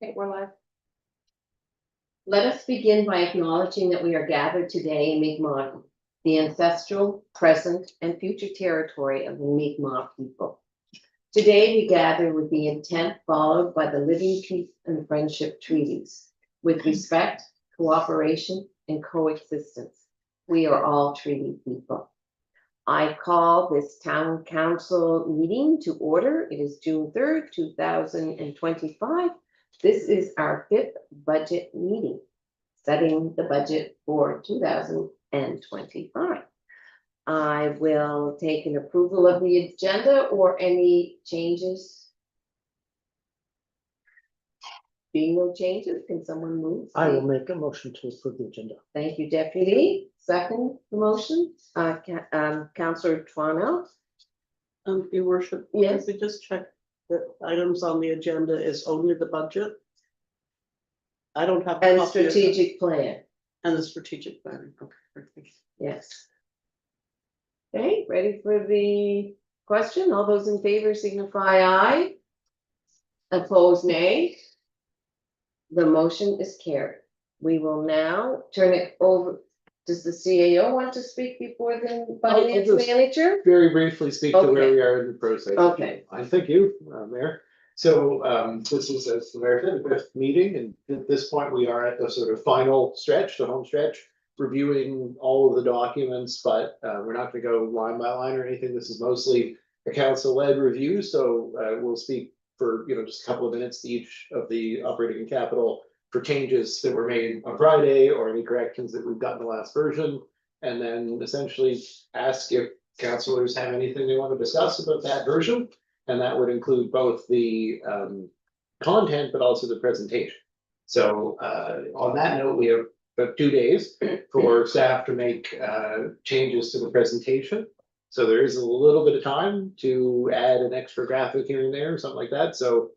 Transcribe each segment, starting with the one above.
Okay, we're live. Let us begin by acknowledging that we are gathered today in Mi'kmaq, the ancestral, present, and future territory of the Mi'kmaq people. Today we gather with the intent followed by the Living Peace and Friendship Treaties, with respect, cooperation, and coexistence. We are all treaty people. I call this town council meeting to order. It is June 3rd, 2025. This is our 5th budget meeting, setting the budget for 2025. I will take an approval of the agenda or any changes. Being no changes, can someone move? I will make a motion to approve the agenda. Thank you, Deputy. Second the motion, Councillor Twano. Your worship. Yes. We just check the items on the agenda is only the budget. I don't have. a And copy of strategic plan, And the strategic planning, okay, perfect. yes. Okay, ready for the question? All those in favor signify aye. Opposed, nay. The motion is carried. We will now turn it over. Does the CAO want to speak before the finance just- manager? Very briefly speak to where Okay. we are in the process. Okay. I thank you, Mayor. So this is, as the Mayor said, the 5th meeting, and at this point, we are at the sort of final stretch, the home stretch, reviewing all of the documents, but we're not gonna go line by line or anything. This is mostly a council-led review, so we'll speak for, just a couple of minutes to each of the operating and capital for changes that were made on Friday or any corrections that we've got in the last version. And then essentially ask if councilors have anything they want to discuss about that version. And that would include both the content, but also the presentation. So on that note, we have about 2 days for staff to make changes to the presentation. So there is a little bit of time to add an extra graphic here and there, something like that. So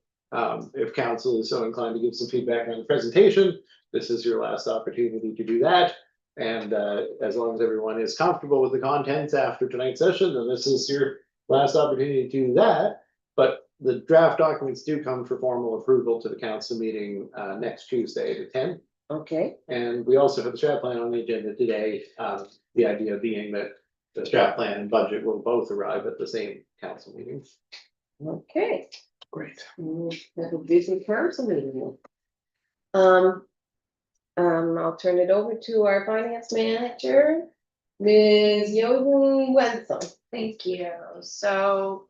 if council is so inclined to give some feedback on the presentation, this is your last opportunity to do that. And as long as everyone is comfortable with the contents after tonight's session, then this is your last opportunity to do that. But the draft documents do come for formal approval to the council meeting next Tuesday at 10. Okay, And we also have the strat plan on the agenda today. The idea being that the strat plan and budget will both arrive at the same council meeting. okay. Great. Have a busy council meeting. I'll turn it over to our finance manager, Ms. Yoden Wenzel. Thank you. So,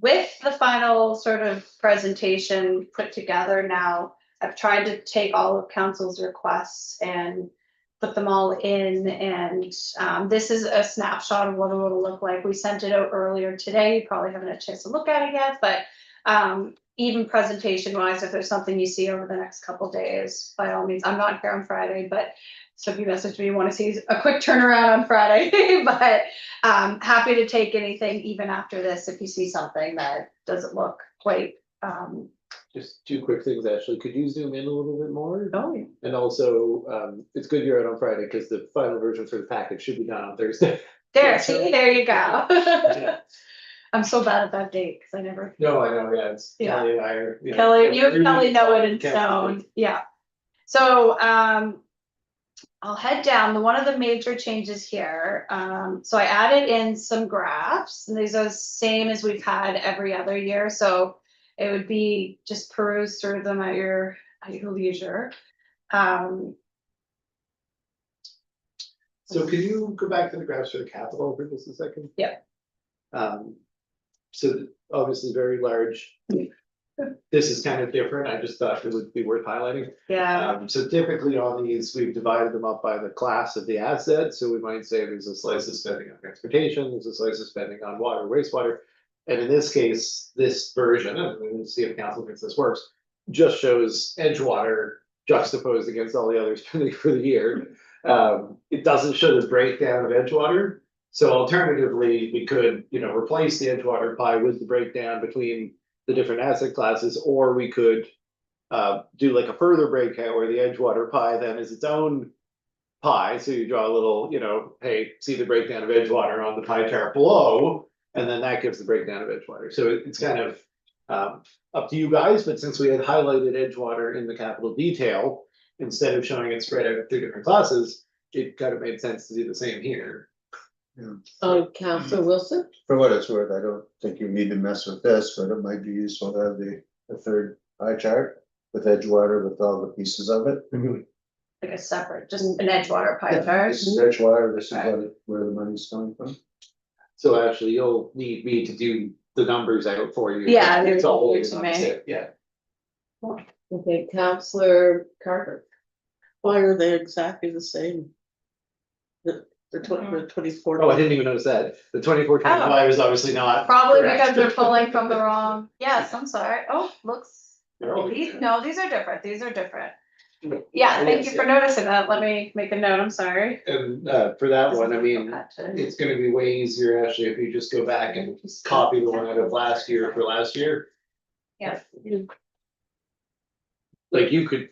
with the final sort of presentation put together now, I've tried to take all of council's requests and put them all in, and this is a snapshot of what it will look like. We sent it out earlier today. You probably haven't had a chance to look at it yet, but even presentation wise, if there's something you see over the next couple days, by all means, I'm not here on Friday, but so if you message me, you want to see a quick turnaround on Friday, but happy to take anything even after this if you see something that doesn't look quite. Just 2 quick things, Ashley. Could you zoom in a little bit more? Oh, And also, it's good you're out on Friday because the final version for the package should be done on Thursday. there, Yeah, see, there you go. Yeah. I'm so bad at that date because I never. No, I know, yeah, it's Yeah. Kelly and I are. Kelly, you and Kelly know it in Kelly. stone, yeah. So, I'll head down. One of the major changes here, so I added in some graphs, and these are the same as we've had every other year, so it would be just peruse through them at your leisure. So can you go back to the graphs for the capital for just a second? Yeah. So obviously very large. This is kind of different. I just thought it would be worth highlighting. Yeah, So typically on these, we've divided them up by the class of the asset. So we might say there's a slice of spending on transportation, there's a slice of spending on water, wastewater. And in this case, this version, and we'll see if council thinks this works, just shows Edgewater juxtaposed against all the other spending for the year. It doesn't show the breakdown of Edgewater. So alternatively, we could, replace the Edgewater pie with the breakdown between the different asset classes, or we could do like a further breakout where the Edgewater pie then is its own pie. So you draw a little, hey, see the breakdown of Edgewater on the pie chart below, and then that gives the breakdown of Edgewater. So it's kind of Up to you guys, but since we had highlighted Edgewater in the capital detail, instead of showing it spread out of 2 different classes, it kind of made sense to do the same here. Counselor Wilson? For what it's worth, I don't think you need to mess with this, but it might be useful to have the third pie chart with Edgewater with all the pieces of it. Like a separate, just an Edgewater pie chart. This is Edgewater, this is where the money's coming from. So actually, you'll need me to do the numbers out for you. Yeah, It's all there's on me. SIP, yeah. Okay, Counselor Carter? Why are they exactly the same? The 24. Oh, I didn't even notice that. The 24-25 is obviously not. Probably correct. because they're pulling from the wrong, yes, I'm sorry, oh, looks, They're all these, different. no, these are different, these are different. Yeah, thank you for noticing that, let me make a note, I'm sorry. And for that one, I mean, it's gonna be way easier actually if you just go back and copy the one out of last year for last year. Yeah. Like you could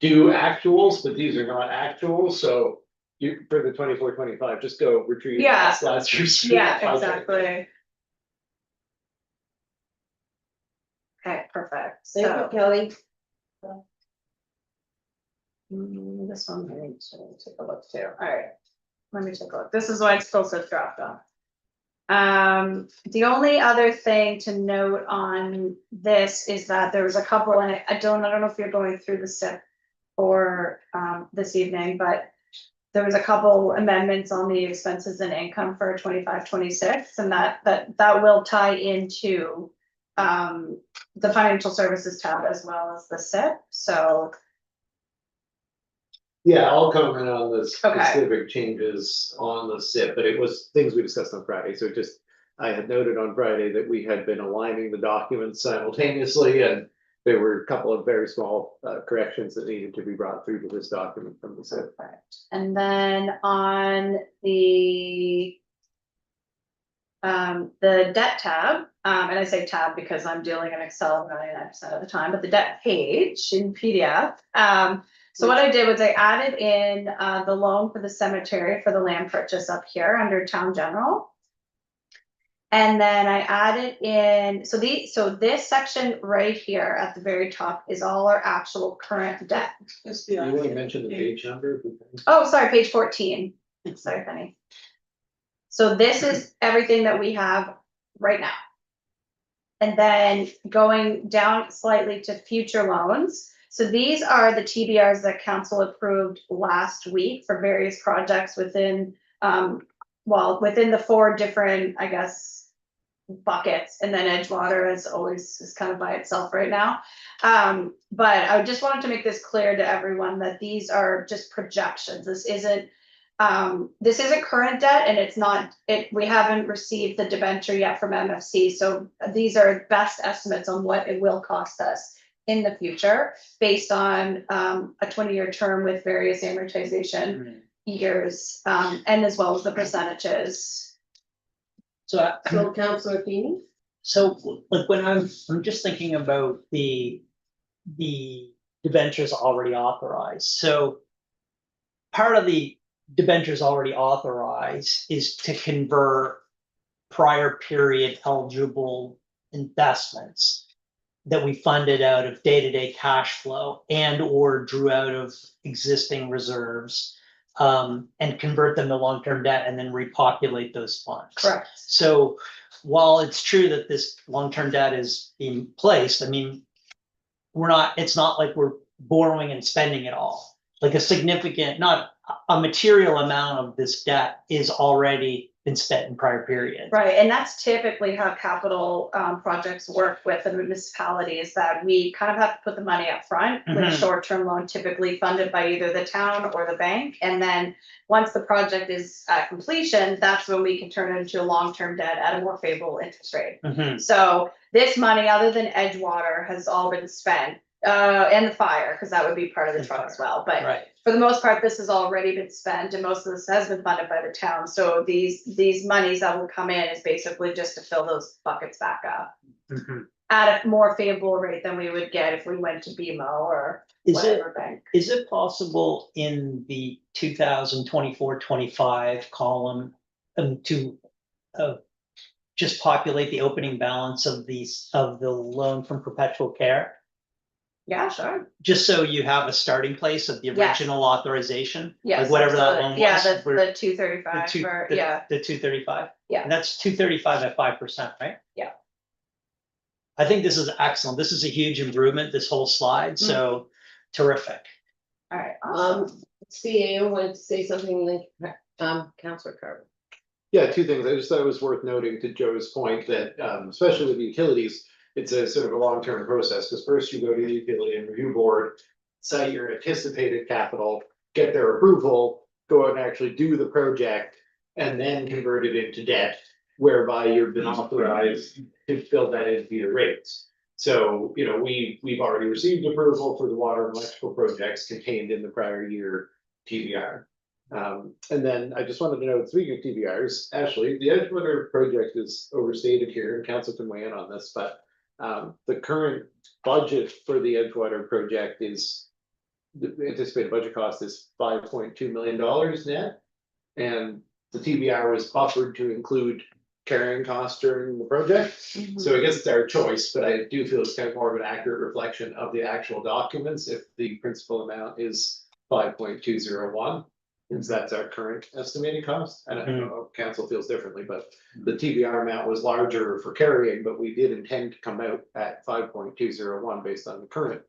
do actuals, but these are not actuals, so you, for the 24-25, just go retrieve. Yeah. Last year's. Yeah, budget. exactly. Okay, perfect, Thank you, so. Kelly. This one, I need to take a look too, alright. Let me take a look, this is why it still says dropped off. The only other thing to note on this is that there was a couple, and I don't know if you're going through the SIP or this evening, but there was a couple amendments on the expenses and income for 25-26, and that will tie into the financial services tab as well as the SIP, so. Yeah, I'll comment on the Okay. specific changes on the SIP, but it was things we discussed on Friday, so just. I had noted on Friday that we had been aligning the documents simultaneously and there were a couple of very small corrections that needed to be brought through to this document from the SIP. Perfect. And then on the debt tab, and I say tab because I'm dealing in Excel 99% of the time, but the debt page in PDF. So what I did was I added in the loan for the cemetery for the land purchase up here under town general. And then I added in, so this section right here at the very top is all our actual current debt. You want to mention the page number? Oh, sorry, page 14. Sorry, Penny. So this is everything that we have right now. And then going down slightly to future loans. So these are the TBRs that council approved last week for various projects within, within the 4 different, I guess, buckets, and then Edgewater is always is kind of by itself right now. But I just wanted to make this clear to everyone that these are just projections. This isn't current debt, and it's not, we haven't received the debenture yet from MFC. So these are best estimates on what it will cost us in the future based on a 20-year term with various amortization years, and as well as the percentages. So, So Counselor Feeney? so like when I'm just thinking about the debentures already authorized, so. Part of the debentures already authorized is to convert prior period eligible investments. That we funded out of day-to-day cash flow and or drew out of existing reserves. And convert them to long-term debt and then repopulate those funds. Correct. So while it's true that this long-term debt is being placed, I mean, it's not like we're borrowing and spending it all. Like a significant, not a material amount of this debt is already been spent in prior periods. Right, and that's typically how capital projects work with the municipality, is that we kind of have to put the money up front with a Mhm. short-term loan typically funded by either the town or the bank. And then once the project is at completion, that's when we can turn it into a long-term debt at a more favorable interest rate. Mhm. So this money, other than Edgewater, has all been spent, and the fire, because that would be part of the And truck as fire. well, but. Right. For the most part, this has already been spent and most of this has been funded by the town. So these monies that will come in is basically just to fill those buckets back up Mhm. at a more favorable rate than we would get if we went to BMO or Is it, whatever bank. is it possible in the 2024-25 column to just populate the opening balance of the loan from perpetual care? Yeah, sure. Just so you have a starting place of the Yes. original authorization? Yes. Like whatever that absolutely. loan Yeah, was. the 235 for, yeah, The 235? Yeah. And that's 235 at 5%, right? Yeah. I think this is excellent. This is a huge improvement, this whole slide, so terrific. all right, awesome. CAO wanted to say something like, Counselor Carver. Yeah, two things. I just thought it was worth noting to Joe's point that, especially with utilities, it's a sort of a long-term process, because first you go to the utility and review board, cite your anticipated capital, get their approval, go out and actually do the project, and then convert it into debt, whereby you've been authorized to build that into your rates. So, you know, we've already received approval for the water and electrical projects contained in the prior year TBR. And then I just wanted to note, speaking of TBRs, Ashley, the Edgewater project is overstated here, and council can weigh in on this, but the current budget for the Edgewater project is, the anticipated budget cost is $5.2 million net. And the TBR was buffered to include carrying costs during the project. So I guess it's our choice, but I do feel it's kind of more of an accurate reflection of the actual documents if the principal amount is 5.201. Since that's our current estimated cost. And I don't know if council feels differently, but the TBR amount was larger for carrying, but we did intend to come out at 5.201 based on the current.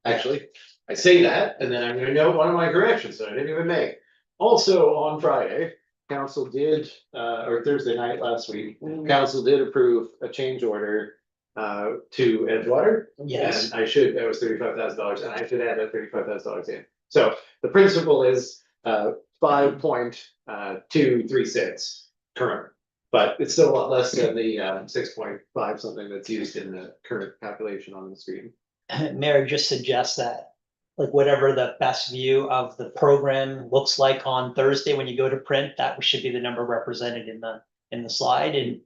Actually, I say that, and then I'm gonna note one of my corrections that I didn't even make. Also, on Friday, council did, or Thursday night last week, council did approve a change order to Edgewater. Yes. And that was $35,000, and I should add that $35,000 in. So the principal is 5.236 current, but it's still a lot less than the 6.5 something that's used in the current calculation on the screen. Mary just suggests that, like whatever the best view of the program looks like on Thursday when you go to print, that should be the number represented in the slide. And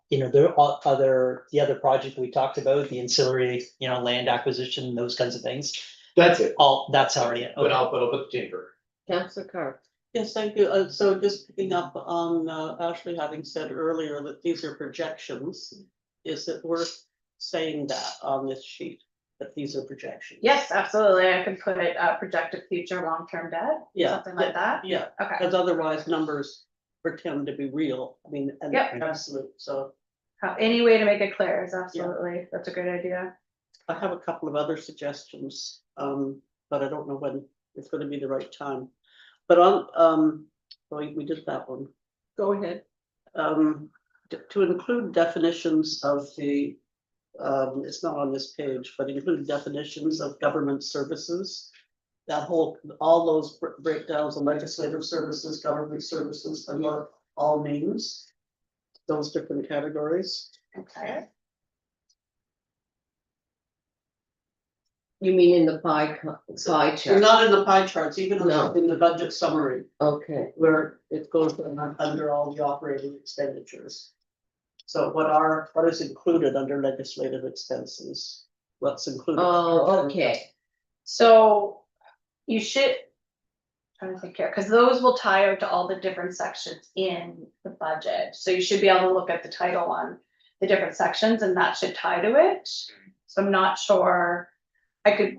you know, there are the other project we talked about, the ancillary, you know, land acquisition, those kinds of things. That's it, That's already it. but Okay. I'll put the chamber. Counselor Carver. Yes, thank you. So just picking up on Ashley having said earlier that these are projections, is it worth saying that on this sheet, that these are projections? Yes, absolutely. I can put projected future long-term debt, Yeah. something like that. Yeah, Okay, because otherwise numbers pretend to be real. I mean, and Yep. absolute. So any way to make it clear is absolutely, that's a great idea. I have a couple of other suggestions, but I don't know when it's gonna be the right time. But we did that one. Go ahead. To include definitions of the, it's not on this page, but include definitions of government services. All those breakdowns of legislative services, government services, and what all means. Those different categories. Okay. You mean in the pie They're chart? not in the pie charts, even No. in the budget summary, Okay, where it goes under all the operating expenditures. So what is included under legislative expenses? What's included? oh, okay. So you should, trying to think here, because those will tie out to all the different sections in the budget. So you should be able to look at the title on the different sections and that should tie to it. So I'm not sure, I could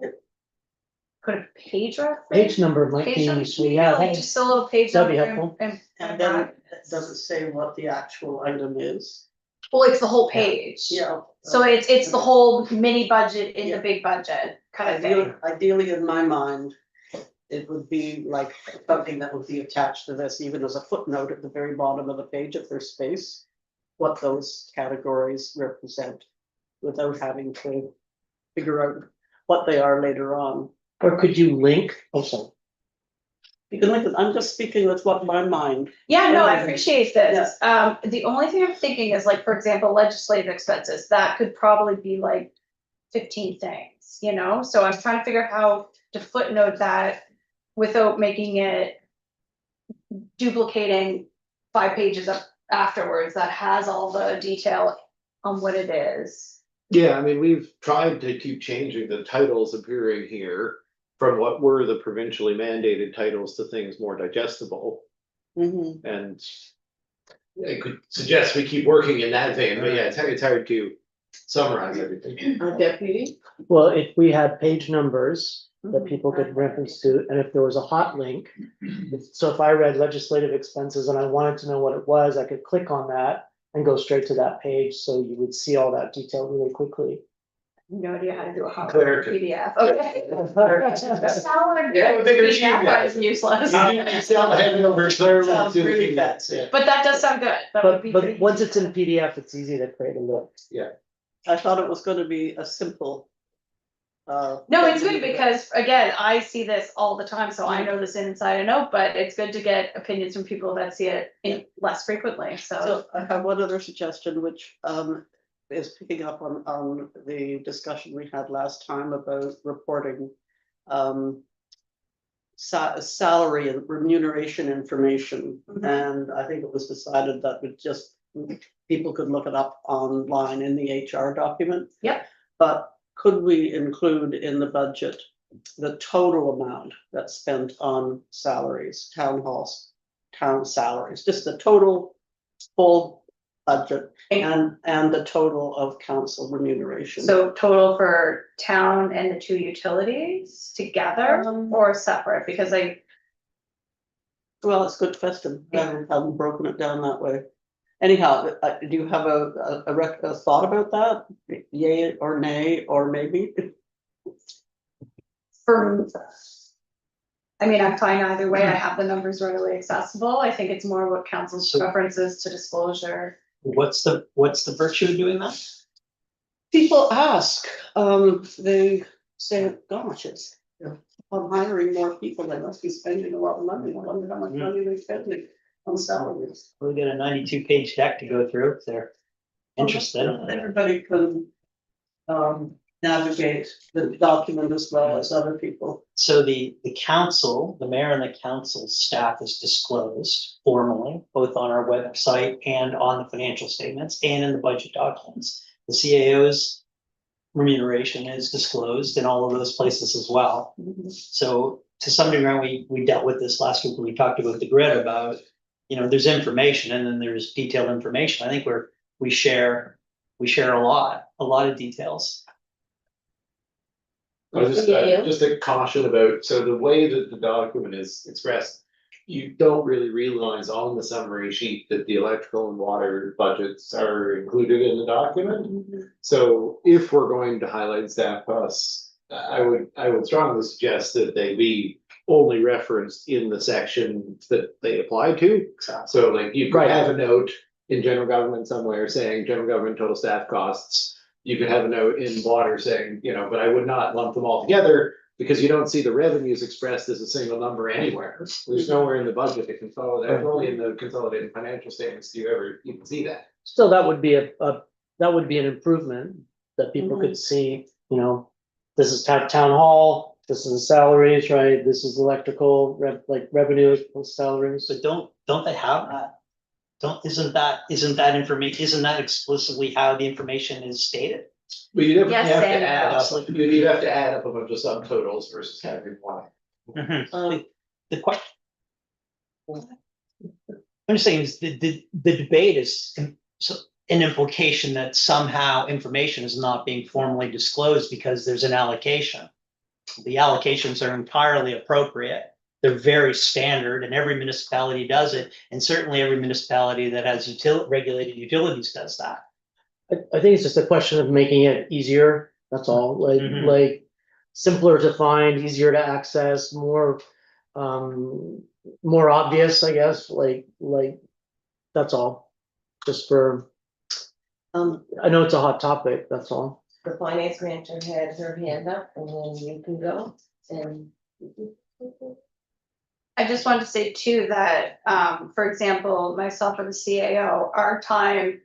put a page reference. Page number might Page number, be, yeah, like just a little page that'd be number helpful. And then does it say what the actual item is? well, it's the whole page. Yeah. So it's the whole mini budget in Yeah. the big budget kind of thing. Ideally, in my mind, it would be like something that would be attached to this, even as a footnote at the very bottom of the page if there's space. What those categories represent, without having to figure out what they are later on. or could you link, sorry. You can look at, I'm just speaking with what my mind, Yeah, no, I appreciate this. The only thing I'm thinking is like, for example, legislative expenses, that could probably be like 15 things, you know? So I'm trying to figure out how to footnote that without making it duplicating 5 pages up afterwards that has all the detail on what it is. Yeah, I mean, we've tried to keep changing the titles appearing here from what were the provincially mandated titles to things more digestible. And I could suggest we keep working in that vein, but yeah, it's hard to summarize everything. Deputy? Well, if we had page numbers that people could reference to, and if there was a hot link. So if I read legislative expenses and I wanted to know what it was, I could click on that and go straight to that page, so you would see all that detail really quickly. No idea how to do a hot Cleric. PDF, okay. Yeah, I think it's you PDF guys. is useless. You sound heavy over there. Sounds really fancy. But that does sound good. That would be But pretty once easy it's in to- PDF, it's easy to create a list. I thought it was gonna be a simple. No, it's good because again, I see this all the time, so I know this inside and out, but it's good to get opinions from people that see it in less frequently, so. So I have one other suggestion, which is picking up on the discussion we had last time about reporting. Salary and remuneration information, Mhm. and I think it was decided that would just, people could look it up online in the HR document. Yep. But could we include in the budget the total amount that's spent on salaries, town halls, town salaries, just the total full budget and the total of council remuneration? So total for town and the two utilities together or separate, because Well, it's a good question. I haven't broken it down that way. Anyhow, do you have a thought about that? Yay or nay, or maybe? I mean, I'm fine either way. I have the numbers readily accessible. I think it's more what council's So- preferences to disclosure. What's the virtue of doing that? People ask, they say, gosh, I'm hiring more people, they must be spending a lot of money. I wonder how much money they're spending on salaries. We'll get a 92-page deck to go through if they're interested. Everybody can navigate the document as well as other people. So the council, the mayor and the council staff is disclosed formally, both on our website and on the financial statements and in the budget documents. The CAO's remuneration is disclosed in all of those places as well. So to some degree, we dealt with this last week when we talked about the grid about, there's information and then there's detailed information. I think we share a lot of details. Just a caution about, so the way that the document is expressed, you don't really realize on the summary sheet that the electrical and water budgets are included in the document. So if we're going to highlight staff costs, I would strongly suggest that they be only referenced in the section that they apply to. So like you could Right. have a note in general government somewhere saying general government total staff costs. You could have a note in water saying, but I would not lump them all together because you don't see the revenues expressed as a single number anywhere. There's nowhere in the budget to consolidate, only in the consolidated financial statements do you ever even see that. Still, that would be that would be an improvement that people could see, this is town hall, this is the salaries, right? This is electrical, revenue salaries. But don't they have that? Isn't that information, isn't that explicitly how the information is stated? But you'd have, Yes, you have and to add up, no. you'd have to add up a bunch of subtotals versus having one. The question. I'm just saying is the debate is an implication that somehow information is not being formally disclosed because there's an allocation. The allocations are entirely appropriate. They're very standard and every municipality does it. And certainly every municipality that has regulated utilities does that. I think it's just a question of making it easier, that's all, Mhm. like simpler to find, easier to access, more obvious, I guess, like that's all. Just for, I know it's a hot topic, that's all. The finance manager had her hand up and then you can go and. I just wanted to say too that, for example, myself or the CAO, our time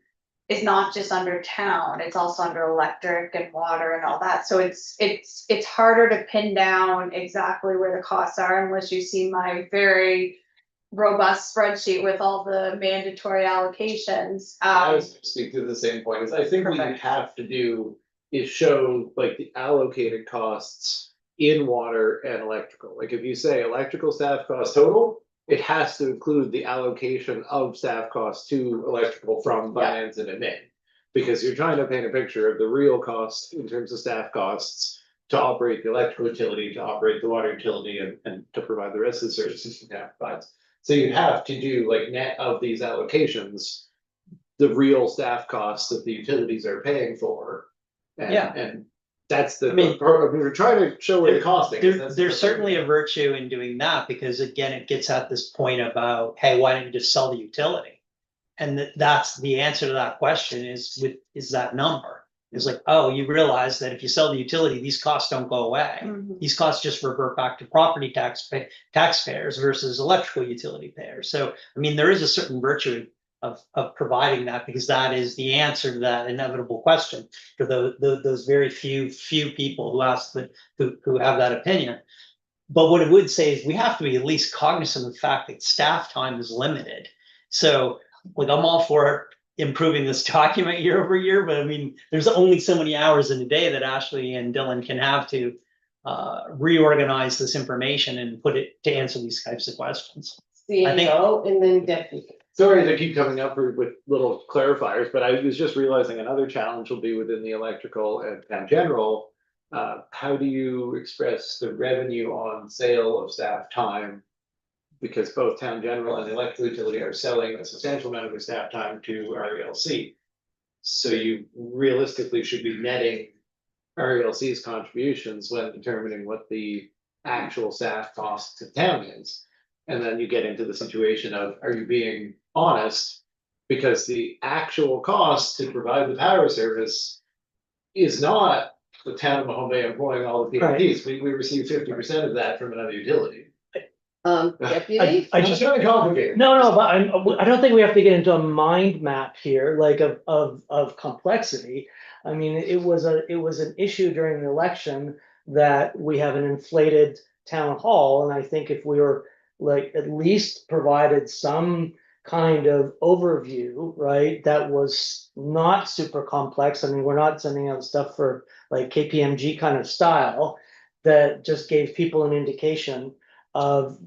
is not just under town, it's also under electric and water and all that. So it's harder to pin down exactly where the costs are unless you see my very robust spreadsheet with all the mandatory allocations. I was speak to the same point, is I think what you Perfect. have to do is show like the allocated costs in water and electrical. Like if you say electrical staff cost total, it has to include the allocation of staff costs to electrical from finance and admin. Because you're trying to paint a picture of the real cost in terms of staff costs to operate the electrical utility, to operate the water utility, and to provide the rest of the services the town provides. So you have to do like net of these allocations, the real staff costs that the utilities are paying for. Yeah. And that's the, I mean, we're trying to show where the costing is. There's certainly a virtue in doing that, because again, it gets at this point about, hey, why don't you just sell the utility? And that's the answer to that question is that number. It's like, oh, you realize that if you sell the utility, these costs don't go away. Mhm. These costs just revert back to property taxpayers versus electrical utility payers. So, I mean, there is a certain virtue of providing that, because that is the answer to that inevitable question for those very few people who ask who have that opinion. But what it would say is we have to be at least cognizant of the fact that staff time is limited. So, like, I'm all for improving this document year over year, but I mean, there's only so many hours in a day that Ashley and Dylan can have to reorganize this information and put it to answer these types of questions. CEO and then deputy. Sorry to keep coming up with little clarifiers, but I was just realizing another challenge will be within the electrical and town general. How do you express the revenue on sale of staff time? Because both town general and the electrical utility are selling a substantial amount of their staff time to RELC. So you realistically should be netting RELC's contributions when determining what the actual staff cost to town is. And then you get into the situation of, are you being honest? Because the actual cost to provide the power service is not the town of Mahone Bay employing all the PMPs. We receive 50% of that from another utility. Deputy? I It's just, kind of complicated. no, but I don't think we have to get into a mind map here, like of complexity. I mean, it was an issue during the election that we have an inflated town hall, and I think if we were like at least provided some kind of overview, right, that was not super complex. I mean, we're not sending out stuff for like KPMG kind of style, that just gave people an indication of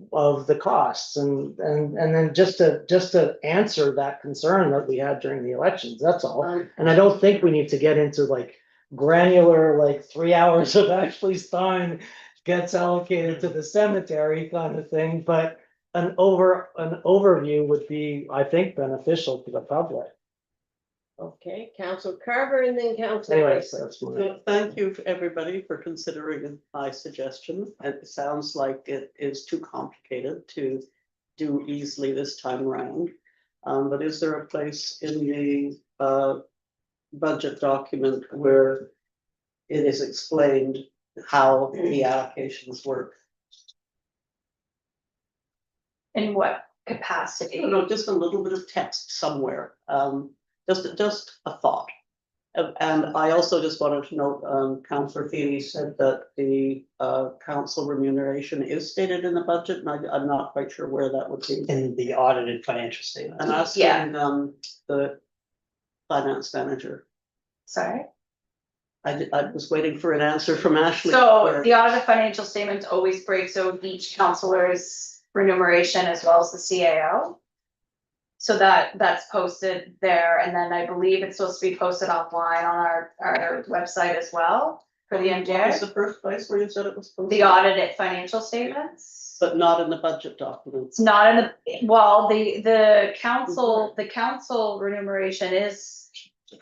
the costs, and then just to answer that concern that we had during the elections, that's all. And I don't think we need to get into like granular, like 3 hours of Ashley's time gets allocated to the cemetery kind of thing, but an overview would be, I think, beneficial to the public. Okay, Council Carver and then Council. Anyways, that's my. So thank you everybody for considering my suggestion. It sounds like it is too complicated to do easily this time around. But is there a place in the budget document where it is explained how the allocations work? In what capacity? No, just a little bit of text somewhere, just a thought. And I also just wanted to note, Councillor Feely said that the council remuneration is stated in the budget, and I'm not quite sure where that would be. In the audited financial statement. And asking the finance manager, Sorry. I was waiting for an answer from Ashley. So where- the audited financial statement always breaks out each counselor's remuneration as well as the CAO. So that's posted there, and then I believe it's supposed to be posted offline on our website as well for the What was MJ. the first place where you said it was posted? The audited financial statements. But not in the budget documents. It's not in the, well, the council remuneration is,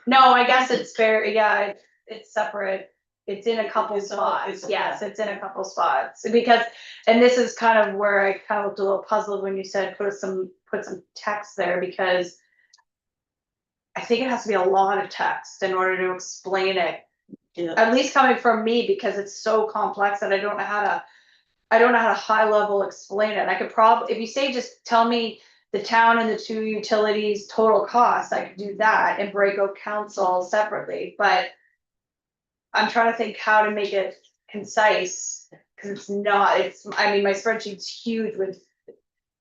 no, I guess it's fair, yeah, it's separate. It's in a couple It's spots, a- yes, it's in a couple spots, because, and this is kind of where I kind of looked a little puzzled when you said put some text there, because I think it has to be a lot of text in order to explain it, Yeah. at least coming from me, because it's so complex that I don't know how to high level explain it. I could probably, if you say just tell me the town and the two utilities total costs, I could do that and break out council separately, but I'm trying to think how to make it concise, because it's not, I mean, my spreadsheet's huge with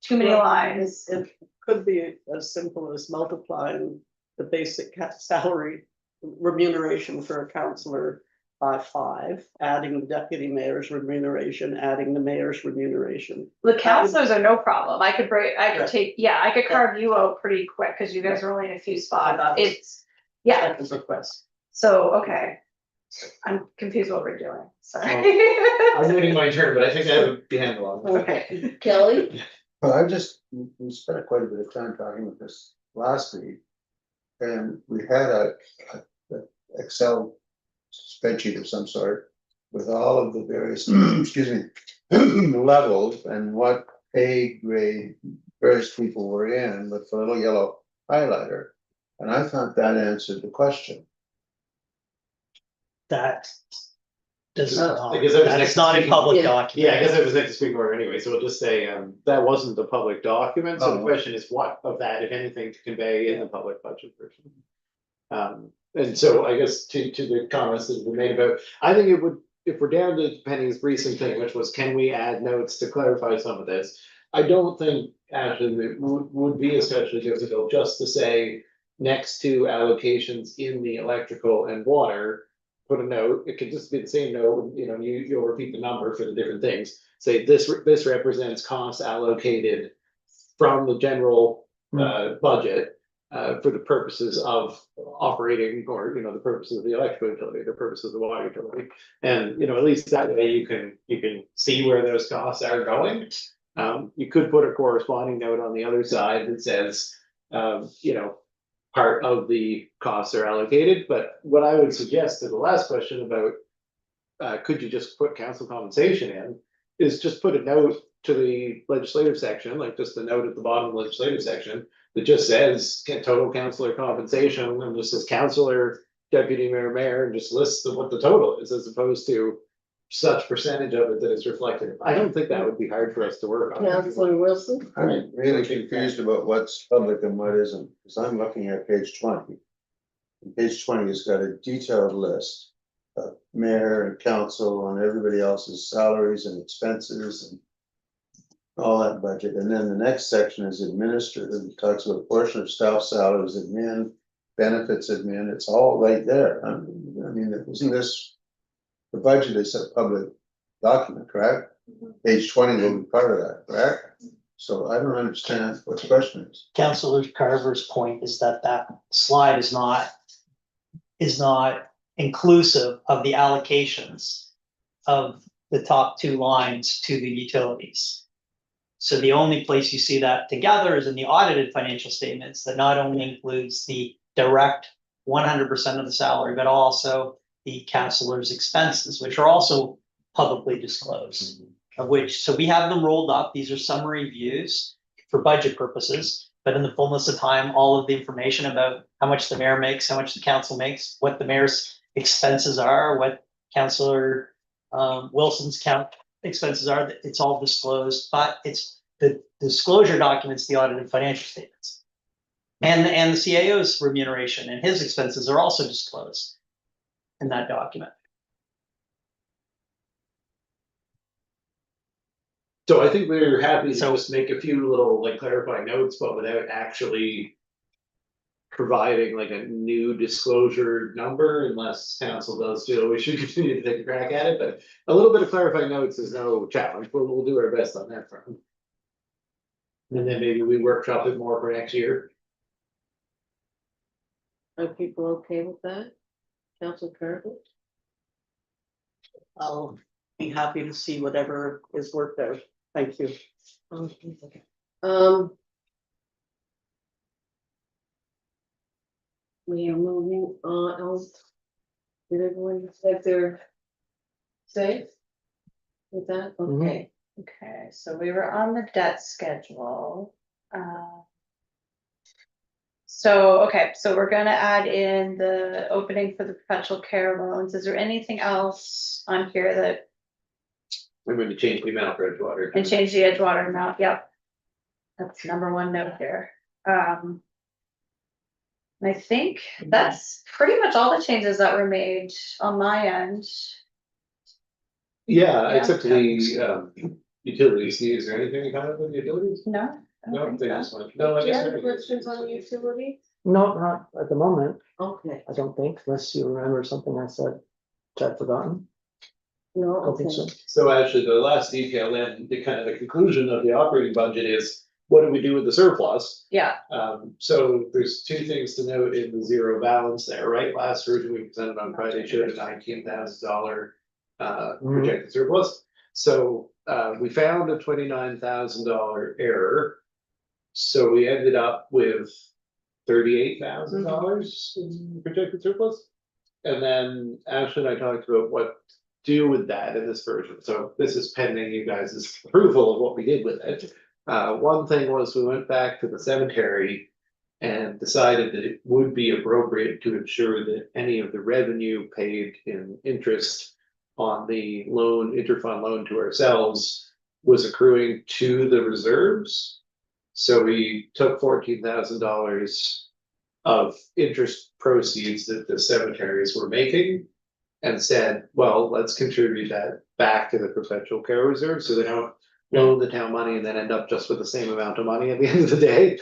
too many lines. It could be as simple as multiplying the basic salary remuneration for a counselor 5, adding the deputy mayor's remuneration, adding the mayor's remuneration. The counselors are no problem. I could break, I Yeah. could take, yeah, I could carve you out pretty quick, cause you guys are only in a few spots. Yeah. It's, yeah, Second request. so, okay. I'm confused what we're doing, sorry. I'm waiting my turn, but I think I have a handle on it. Okay, Kelly? Well, I've just, we spent quite a bit of time talking about this last week. And we had a Excel spreadsheet of some sort with all of the various, excuse me, levels and what pay grade various people were in with the little yellow highlighter. And I thought that answered the question. That does Oh. not, Because it was that next is not a to- public Yeah. document. Yeah, I guess it was next to speak order anyway, so we'll just say, that wasn't the public document, so the Oh. question is what of that, if anything, to convey in the public budget version. And so I guess to the comments that were made about, I think it would, if we're down to Penny's recent thing, which was, can we add notes to clarify some of this? I don't think, Ashley, it would be especially difficult just to say, next to allocations in the electrical and water, put a note, it could just be the same note, you know, you'll repeat the number for the different things. Say this represents costs allocated from the general budget for the purposes of operating, or, you know, the purposes of the electrical utility, the purposes of the water utility. And, you know, at least that way you can see where those costs are going. You could put a corresponding note on the other side that says, you know, part of the costs are allocated, but what I would suggest to the last question about, could you just put council compensation in, is just put a note to the legislative section, like just a note at the bottom of the legislative section, that just says total councillor compensation, and just says councillor, deputy mayor, and just lists what the total is, as opposed to such percentage of it that is reflected. I don't think that would be hard for us to work on. Counselor Wilson? I'm really confused about what's public and what isn't, because I'm looking at page 20. And page 20 has got a detailed list of mayor and council and everybody else's salaries and expenses and all that budget. And then the next section is administrative, and talks about portion of staff salaries, admin, benefits admin, it's all right there. I mean, isn't this, the budget is a public document, correct? Page 20 will be part of that, correct? So I don't understand what the question is. Councilor Carver's point is that that slide is not inclusive of the allocations of the top 2 lines to the utilities. So the only place you see that together is in the audited financial statements, that not only includes the direct 100% of the salary, but also the councilor's expenses, which are also publicly disclosed. Of which, so we have them rolled up, these are summary views for budget purposes, but in the fullness of time, all of the information about how much the mayor makes, how much the council makes, what the mayor's expenses are, what Councillor Wilson's expenses are, it's all disclosed, but it's the disclosure documents, the audited financial statements. And the CAO's remuneration and his expenses are also disclosed in that document. So I think we're happy to So- just make a few little like clarifying notes, but without actually providing like a new disclosure number, unless council does feel we should continue to take a crack at it, but a little bit of clarifying notes is no challenge, but we'll do our best on that front. And then maybe we workshop it more for next year. Are people okay with that? Counselor Carver? I'll be happy to see whatever is worked out. Thank you. We are moving on. Did everyone have their say? With that, okay. Okay, so we were on the debt schedule. So, okay, so we're gonna add in the opening for the perpetual care loans. Is there anything else on here that, I'm going to change the amount for Edgewater. and change the Edgewater amount? Yep. That's number 1 note here. And I think that's pretty much all the changes that were made on my end. Yeah, Yeah. except the utilities, is there anything kind of with the utilities? No? I don't No, think they so. just went, no, I Do you guess. have there is. questions on the utility? No, not at the moment, Okay, I don't think, unless you remember something I said. which I've forgotten. No, I don't think so. So actually, the last detail then, the kind of the conclusion of the operating budget is, what do we do with the surplus? Yeah, So there's two things to note in the zero balance there, right? Last version we presented on Friday showed a $19,000 projected surplus. So we found a $29,000 error. So we ended up with $38,000 in projected surplus. And then Ashley and I talked about what to do with that in this version. So this is pending you guys' approval of what we did with it. One thing was we went back to the cemetery and decided that it would be appropriate to ensure that any of the revenue paid in interest on the loan, interfund loan to ourselves was accruing to the reserves. So we took $14,000 of interest proceeds that the cemeteries were making and said, well, let's contribute that back to the perpetual care reserve, so they don't loan the town money and then end up just with the same amount of money at the end of the day.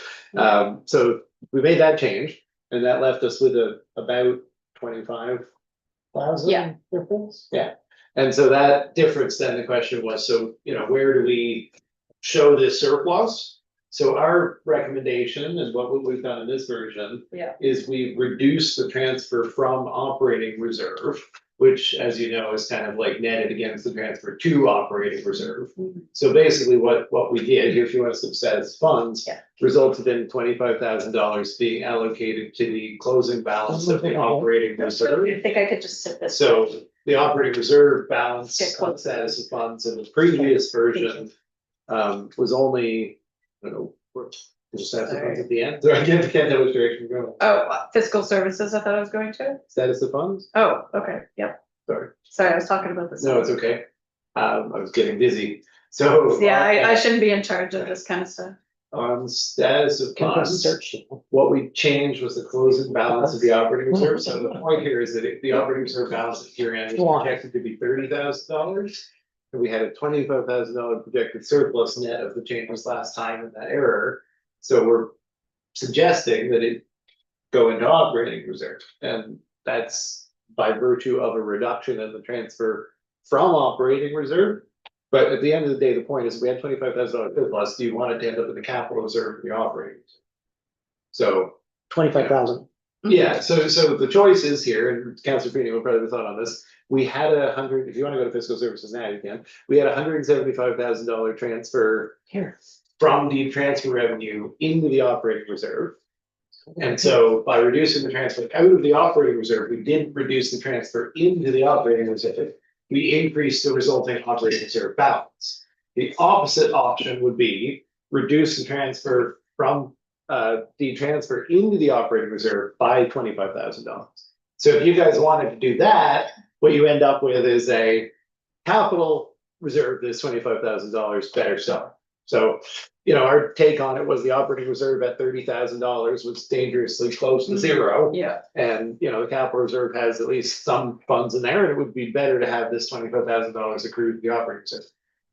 So we made that change, and that left us with about 25,000 Yeah. difference. Yeah, and so that difference, then the question was, so, where do we show this surplus? So our recommendation, and what we've done in this version. Yeah. Is we reduce the transfer from operating reserve, which, as you know, is kind of like netted against the transfer to operating reserve. So basically what we did, if you want to subset as funds. Yeah. Resulted in $25,000 being allocated to the closing balance of the operating reserve. I think I could just sit this. So the operating reserve balance Get close. on status of funds in the previous version was only, I don't know, just status of funds at the end. So I can't tell which direction we're going. Oh, fiscal services, I thought I was going to. Status of funds? Oh, okay, yep. Sorry. Sorry, I was talking about this. No, it's okay. I was getting busy. So. Yeah, I shouldn't be in charge of this kind of stuff. On status of Can I funds, search? what we changed was the closing balance of the operating reserve. So the point here is that if the operating reserve balance at year end is projected to be $30,000. And we had a $25,000 projected surplus net of the changes last time in that error. So we're suggesting that it go into operating reserve. And that's by virtue of a reduction in the transfer from operating reserve. But at the end of the day, the point is we had $25,000 surplus. Do you want it to end up in the capital reserve or the operating reserve? So 25,000. yeah, so the choice is here, and Councilor Feeney will probably have thought on this. We had if you want to go to fiscal services now, you can. We had $175,000 transfer Here. from deed transfer revenue into the operating reserve. And so by reducing the transfer out of the operating reserve, we didn't reduce the transfer into the operating reserve. We increased the resulting operating reserve balance. The opposite option would be reduce the transfer from the transfer into the operating reserve by $25,000. So if you guys wanted to do that, what you end up with is a capital reserve that's $25,000 better stuff. So, our take on it was the operating reserve at $30,000 was dangerously close to zero. Yeah. And, the capital reserve has at least some funds in there, and it would be better to have this $25,000 accrued to the operating reserve.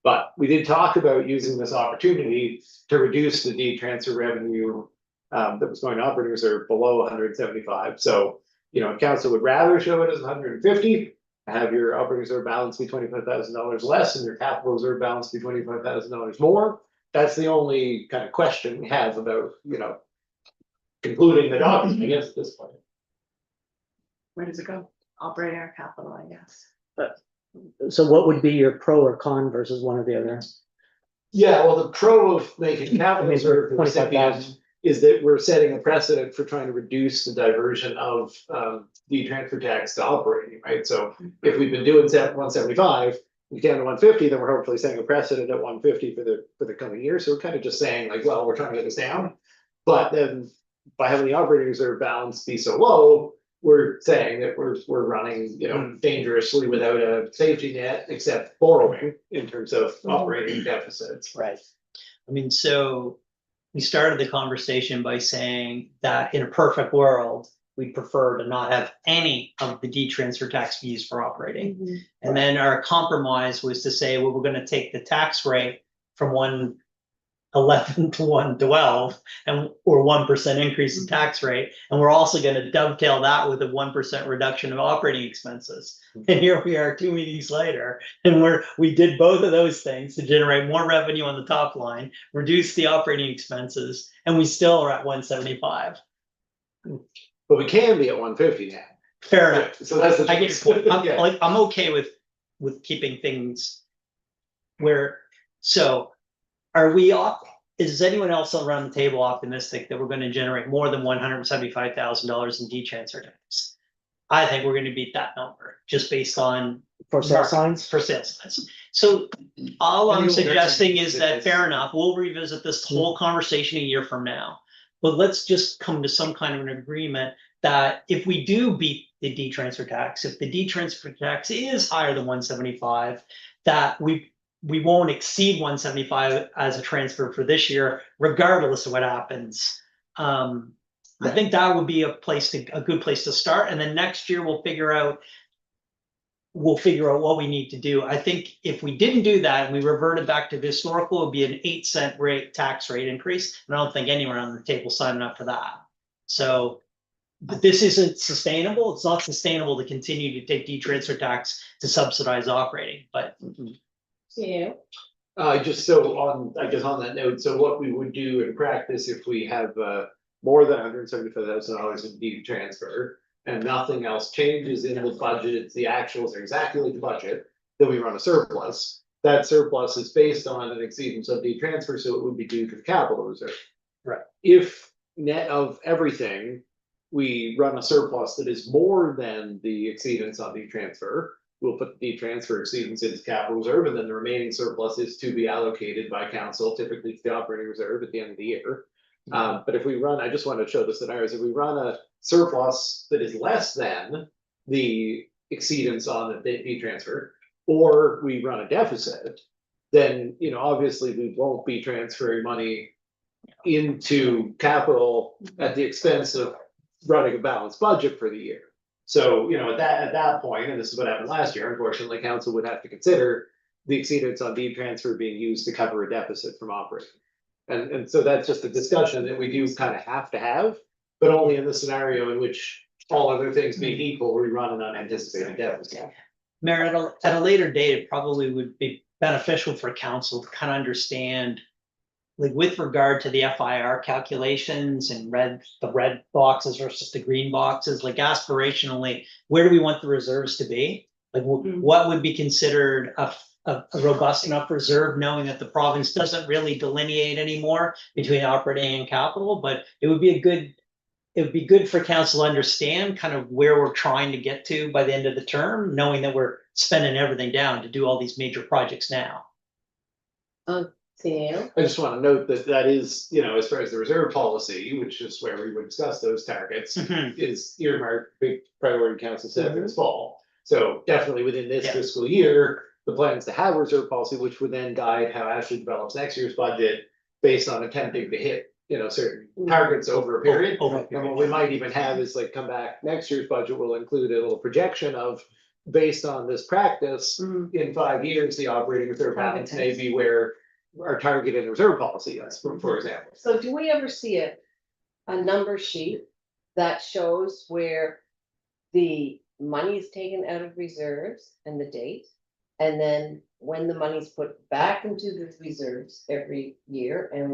But we did talk about using this opportunity to reduce the deed transfer revenue that was going to operating reserve below 175. So, council would rather show it as 150, have your operating reserve balance be $25,000 less and your capital reserve balance be $25,000 more. That's the only kind of question we have about, concluding the document, I guess, at this point. Where does it go? Operating our capital, I guess. So what would be your pro or con versus one or the other? Yeah, well, the pro of making capital reserve the 25,000. recipient is that we're setting a precedent for trying to reduce the diversion of the transfer tax to operating, right? So if we've been doing 175, we get to 150, then we're hopefully setting a precedent at 150 for the coming year. So we're kind of just saying like, well, we're trying to get this down. But then by having the operating reserve balance be so low, we're saying that we're running, dangerously without a safety net except borrowing in terms of operating deficits. Right. I mean, so we started the conversation by saying that in a perfect world, we'd prefer to not have any of the deed transfer tax fees for operating. And then our compromise was to say, well, we're going to take the tax rate from 11 to 112 and or 1% increase in tax rate. And we're also going to dovetail that with a 1% reduction of operating expenses. And here we are 2 meetings later, and we did both of those things to generate more revenue on the top line, reduce the operating expenses, and we still are at 175. But we can be at 150 now. Fair enough. So that's the. I guess I'm okay with keeping things where, so are we off? Is anyone else around the table optimistic that we're going to generate more than $175,000 in D-transfer tax? I think we're going to beat that number just based on For sale market- signs? For sales signs. So all I'm And you'll- suggesting is that it's- fair enough, we'll revisit this whole conversation a year from now. But let's just come to some kind of an agreement that if we do beat the D-transfer tax, if the D-transfer tax is higher than 175, that we won't exceed 175 as a transfer for this year, regardless of what happens. I think that would be a good place to start. And then next year we'll figure out what we need to do. I think if we didn't do that and we reverted back to the historical, it would be an 8-cent tax rate increase. And I don't think anyone on the table signing up for that. So but this isn't sustainable. It's not sustainable to continue to take D-transfer tax to subsidize operating, but Yeah. Just so on, I guess on that note, so what we would do in practice if we have more than $175,000 in deed transfer and nothing else changes in the budget, it's the actuals are exactly like the budget, then we run a surplus. That surplus is based on an exceedance of deed transfer, so it would be due to the capital reserve. Right. If net of everything, we run a surplus that is more than the exceedance on deed transfer, we'll put the transfer exceedance into capital reserve, and then the remaining surplus is to be allocated by council, typically to the operating reserve at the end of the year. But if we run, I just want to show the scenarios, if we run a surplus that is less than the exceedance on the deed transfer, or we run a deficit, then, obviously we won't be transferring money into capital at the expense of running a balanced budget for the year. So, at that point, and this is what happened last year, unfortunately, council would have to consider the exceedance on deed transfer being used to cover a deficit from operating. And so that's just a discussion that we do kind of have to have, but only in the scenario in which all other things being equal, we run an unanticipated deficit. Mayor, at a later date, it probably would be beneficial for council to kind of understand, like with regard to the FIR calculations and the red boxes versus the green boxes, like aspirationally, where do we want the reserves to be? Like what would be considered a robust enough reserve, knowing that the province doesn't really delineate anymore between operating and capital, but it would be good for council to understand kind of where we're trying to get to by the end of the term, knowing that we're spending everything down to do all these major projects now. Sam? I just want to note that is, as far as the reserve policy, which is where we would discuss those targets, is earmarked big priority council set for this fall. So definitely within this Yeah. fiscal year, the plan is to have a reserve policy, which would then guide how Ashley develops next year's budget based on attempting to hit, certain targets over a period. And what we might even have is like come back, next year's budget will include a little projection of, based on this practice, in 5 years, the operating reserve balance may be where our target in the reserve policy is, for example. So do we ever see a number sheet that shows where the money is taken out of reserves and the date? And then when the money's put back into the reserves every year, and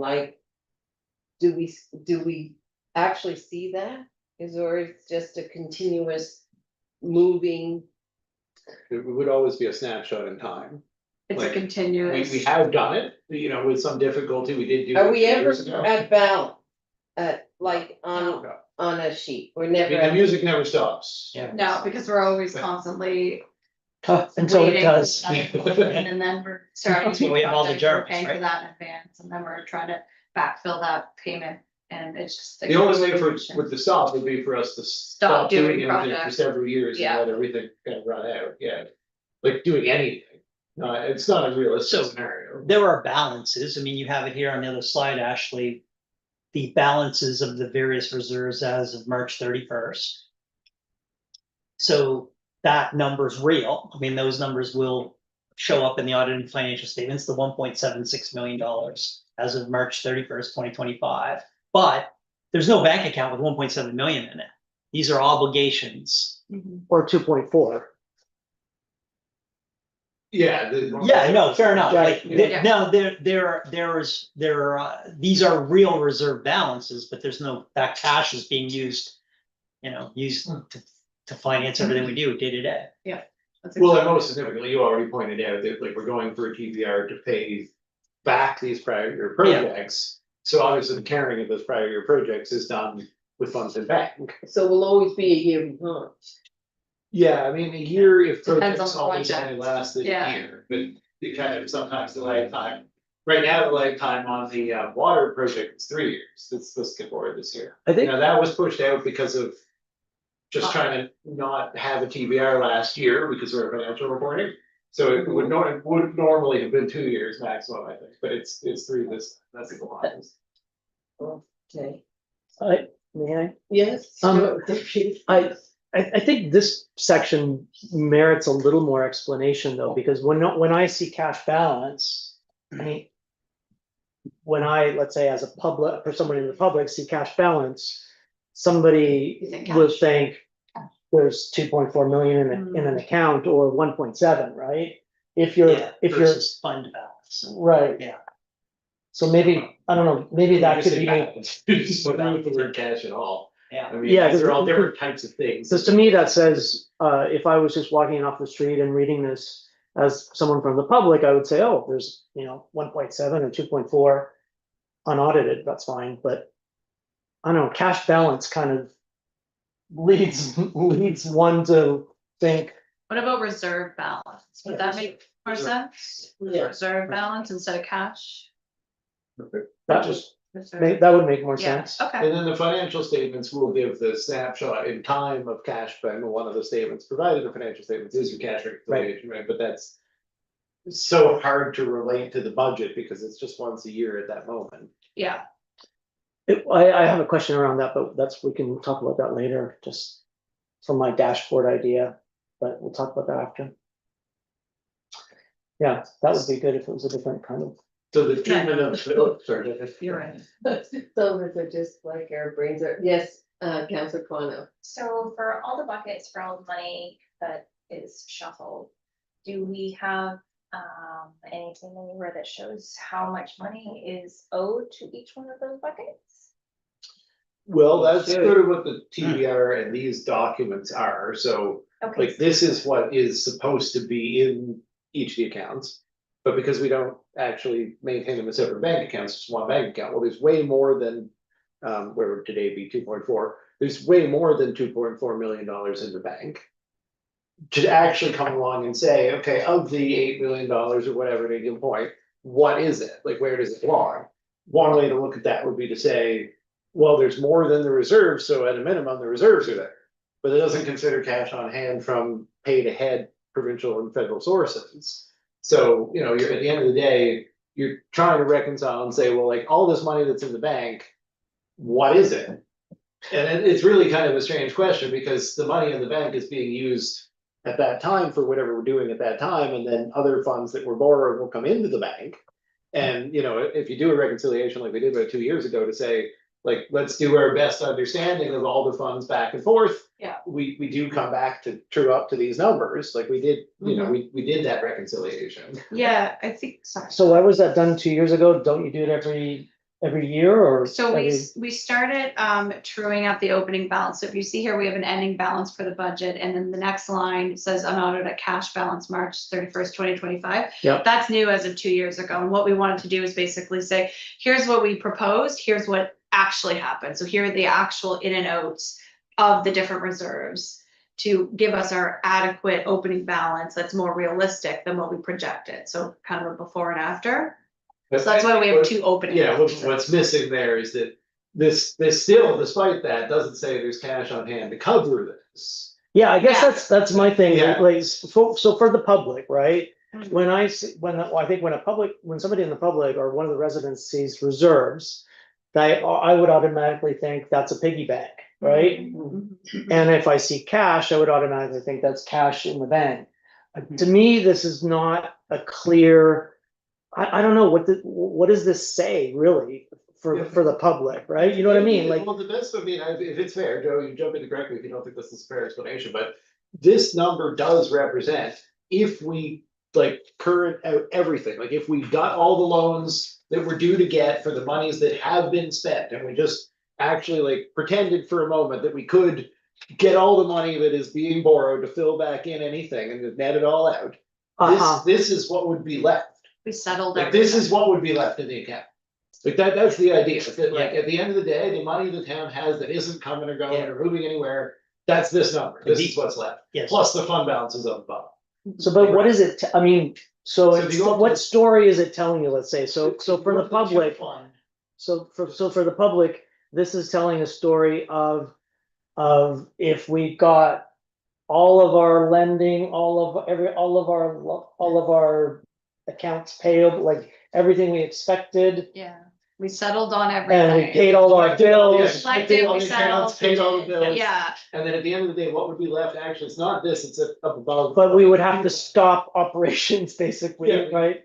do we actually see that? Or it's just a continuous moving? It would always be a snapshot in time. It's a Like, continuous. We have done it, with some difficulty, we did do. Are it we ever years ago. at balance? On a sheet, we're I never. mean, the music never stops. Yeah. No, because we're always constantly Until it waiting does. for that, and then we're starting That's to. why we have all the projects, we're journals, paying for right? that in advance, and then we're trying to backfill that payment, and it's just. a The only way continuation. with the stop would be for us to Stop stop doing doing anything for projects. several years and Yeah. let everything kind of run out, yeah. Like doing anything, it's not a realistic So- scenario. There are balances. I mean, you have it here on the other slide, Ashley. The balances of the various reserves as of March 31st. So that number's real. I mean, those numbers will show up in the audited financial statements, the $1.76 million as of March 31st, 2025. But there's no bank account with 1.7 million in it. These are obligations. Or 2.4. Yeah. Yeah, no, fair enough. Like, Yeah. no, these are real reserve balances, but there's no, that cash is being used, used to finance everything we do day to day. That's Well, and exactly- most significantly, you already pointed out that like we're going for a TBR to pay back these prior year projects. So obviously the carrying of those prior year projects is done with funds in bank. So we'll always be a year behind. Yeah, I mean, a year if Depends projects on the always only project. last a Yeah. year, but it kind of sometimes the lifetime. Right now, the lifetime on the water project is 3 years. It's supposed to get forward this year. I think, Now, that was pushed out because of just trying to not have a TBR last year because of our financial reporting. So it would normally have been 2 years maximum, I think, but it's 3 this, that's the goal. Okay, may I? yes. I think this section merits a little more explanation though, because when I see cash balance, I mean. When I, let's say as a public, for someone in the public, see cash balance, You somebody think will cash. think. There's 2.4 million in an account or 1.7, right? If you're, Yeah, versus fund balance. right. Yeah. So maybe, I don't know, maybe that could be. Just put out the word cash at all. Yeah. I mean, Yeah, these are all 'cause- different types of things. Because to me, that says, if I was just walking off the street and reading this as someone from the public, I would say, oh, there's, 1.7 or 2.4 unaudited, that's fine, but I don't know, cash balance kind of leads one to think, What about reserve balance? Would that make more sense? Yeah. Reserve balance instead of cash? that just, Reserve. that would make more Yeah, sense. okay. And then the financial statements will give the snapshot in time of cash spend. One of the statements provided, the financial statements is your cash reconciliation, right? But that's so hard to relate to the budget because it's just once a year at that moment. Yeah, I have a question around that, but we can talk about that later, just from my dashboard idea, but we'll talk about that after. Yeah, that would be good if it was a different kind of. So the treatment of, oh, sorry. you're right. Some of us are just like our brains are, yes, Councilor Kawano. So for all the buckets, for all the money that is shuffled, do we have anything anywhere that shows how much money is owed to each one of those buckets? Well, that's Sure. sort of what the TBR and these documents are. So Okay, like this is what is supposed to be in each of the accounts. But because we don't actually maintain them as separate bank accounts, it's one bank account, well, there's way more than, where would today be 2.4, there's way more than $2.4 million in the bank. To actually come along and say, okay, of the $8 million or whatever at a given point, what is it? Like, where does it belong? One way to look at that would be to say, well, there's more than the reserves, so at a minimum, the reserves are there. But it doesn't consider cash on hand from paid ahead provincial and federal sources. So, you're at the end of the day, you're trying to reconcile and say, well, like all this money that's in the bank, what is it? And it's really kind of a strange question because the money in the bank is being used at that time for whatever we're doing at that time, and then other funds that were borrowed will come into the bank. And, if you do a reconciliation like we did about 2 years ago to say, like, let's do our best understanding of all the funds back and forth. Yeah. We do come back to true up to these numbers, like we did, we did that reconciliation. Yeah, I think, sorry. So why was that done 2 years ago? Don't you do it every year or? So every- we started truing up the opening balance. So if you see here, we have an ending balance for the budget, and then the next line says unaudited cash balance March 31st, 2025. Yep. That's new as of 2 years ago. And what we wanted to do is basically say, here's what we proposed, here's what actually happened. So here are the actual in and outs of the different reserves to give us our adequate opening balance that's more realistic than what we projected. So kind of a before and after. So that's why we have two opening. Yeah, balances. what's missing there is that this still, despite that, doesn't say there's cash on hand to cover this. Yeah, I guess Yeah. that's my thing, Yeah. like, so for the public, right? Mhm. When I see, I think when somebody in the public or one of the residents sees reserves, I would automatically think that's a piggy bank, right? Mhm. And if I see cash, I would automatically think that's cash in the bank. To me, this is not a clear, I don't know, what does this say really for the public, right? You know what I mean? Like, Well, the best, I mean, if it's fair, Joe, you jump in to correct me if you don't think this is a fair explanation, but this number does represent if we like current out everything, like if we got all the loans that we're due to get for the monies that have been spent, and we just actually like pretended for a moment that we could get all the money that is being borrowed to fill back in anything and net it all out, this is what would be left. We settled Like, this is what would be left in the account. Like, that's the idea, is that, like, at the end of the day, the money the town has that isn't coming or going or moving anywhere, that's this number, this is what's left, Yes. plus the fund balances up above. so, but what is it, I mean, so So it's, the ultimate- what story is it telling you, let's say, so for the public, Fund. so for the public, this is telling a story of if we got all of our lending, all of our accounts payable, like everything we expected, Yeah, we settled on and we everything. paid all our Yeah, bills. Like, paid did all we the settle? accounts, paid all the bills. Yeah, And then at the end of the day, what would be left, actually, it's not this, it's up above. But we would have to stop operations basically, Yeah. right?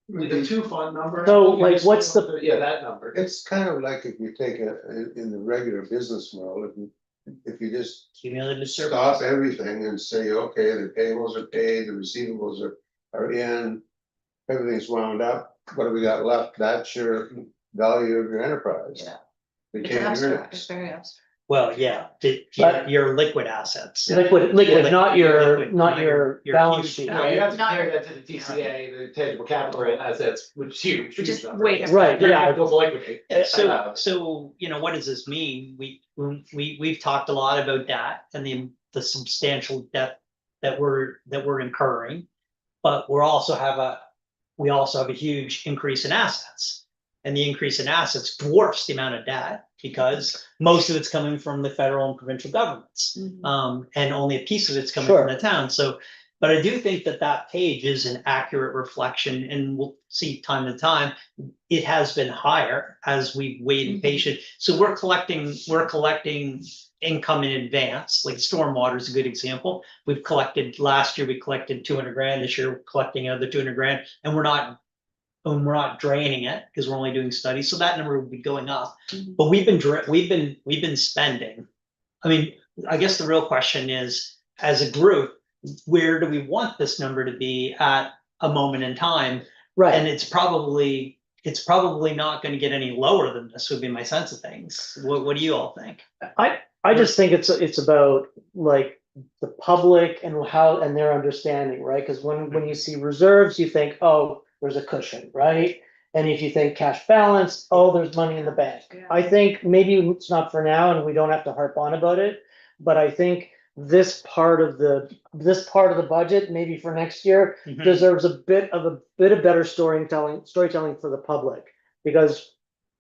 The two fund number. So, like, what's the- Yeah, that number. It's kind of like if you take in the regular business world, if you just Cumulative service. stop everything and say, okay, the payables are paid, the receivables are in, everything's wound up, what do we got left? That's your value of your enterprise. Yeah. You it's can't abstract, it's use. very abstract. Well, yeah, But- your liquid assets. Liquid, not your Your balance huge- sheet. No, you have to Not- compare that to the TCA, the tangible capital assets, which is huge. Which is number. way Right, You're yeah. gonna go liquidate. So, you know, what does this mean? We've talked a lot about debt and the substantial debt that we're incurring. But we also have a huge increase in assets. And the increase in assets dwarfs the amount of debt because most of it's coming from the federal and provincial governments. And only a piece of it's coming from the town. So, but I do think that page is an accurate reflection, and we'll see time to time, it has been higher as we've waited patient. So we're collecting income in advance, like stormwater is a good example. Last year, we collected 200 grand, this year we're collecting another 200 grand, and we're not draining it because we're only doing studies. So that number will be going up, but we've been spending. I mean, I guess the real question is, as a group, where do we want this number to be at a moment in time? Right, And it's probably not going to get any lower than this, would be my sense of things. What do you all think? I just think it's about like the public and their understanding, right? Because when you see reserves, you think, oh, there's a cushion, right? And if you think cash balance, oh, there's money in the bank. Yeah. I think maybe it's not for now and we don't have to harp on about it, but I think this part of the budget, maybe for next year, deserves a bit of better storytelling for the public, because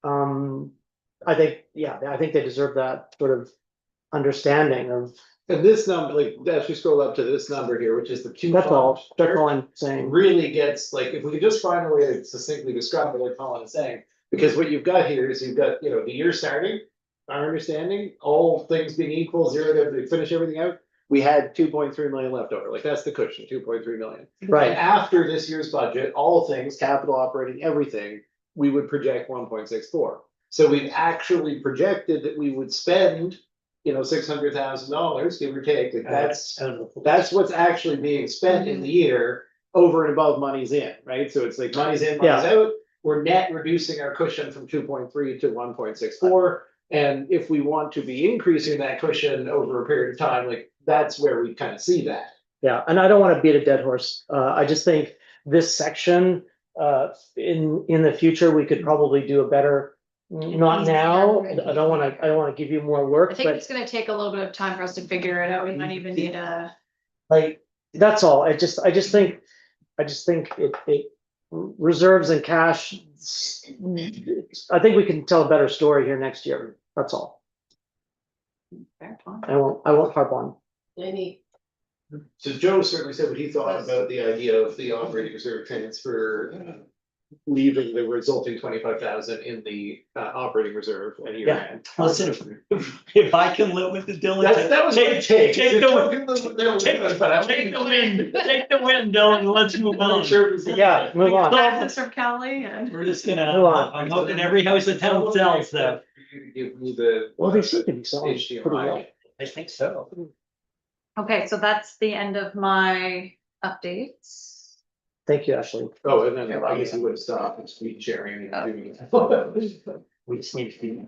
I think they deserve that sort of understanding of, And this number, like, as we scroll up to this number here, which is the two. that's all fund, I'm saying. really gets, like, if we could just find a way to succinctly describe it, like Colin is saying, because what you've got here is you've got, you know, the year starting, our understanding, all things being equal, zero to finish everything out, we had 2.3 million left over, like, that's the cushion, 2.3 million. And Right, after this year's budget, all things, capital, operating, everything, we would project 1.64. So we've actually projected that we would spend, you know, $600,000, give or take, like, that's what's actually being spent in the year over and above money's in, right? So it's like money's in, money's out. We're net reducing our cushion from 2.3 to 1.64. And if we want to be increasing that cushion over a period of time, like, that's where we kind of see that. yeah, and I don't want to beat a dead horse. I just think this section, in the future, we could probably do a better. Not now, I don't wanna give you more work, I think but it's gonna take a little bit of time for us to figure it out. We might even need a. like, that's all. I just think it reserves and cash. I think we can tell a better story here next year. That's all. Fair point. I won't harp on. Any, So Joe certainly said what he thought about the idea of the operating reserve transfer leaving the resulting 25,000 in the operating reserve at year Yeah. end. Listen, if I can live with the diligence. That was my take. Take the, Take take the wind, take the wind, Dylan, let's move on. Yeah, move on. Access from Kelly and. We're just gonna, Move on. I'm hoping every house in town sells though. Give me the. Well, they seem to be selling pretty well. HDMI. I think so. Okay, so that's the end of my updates. Thank you, Ashley. Oh, and then I guess we would stop and screen sharing and doing. We just need to be.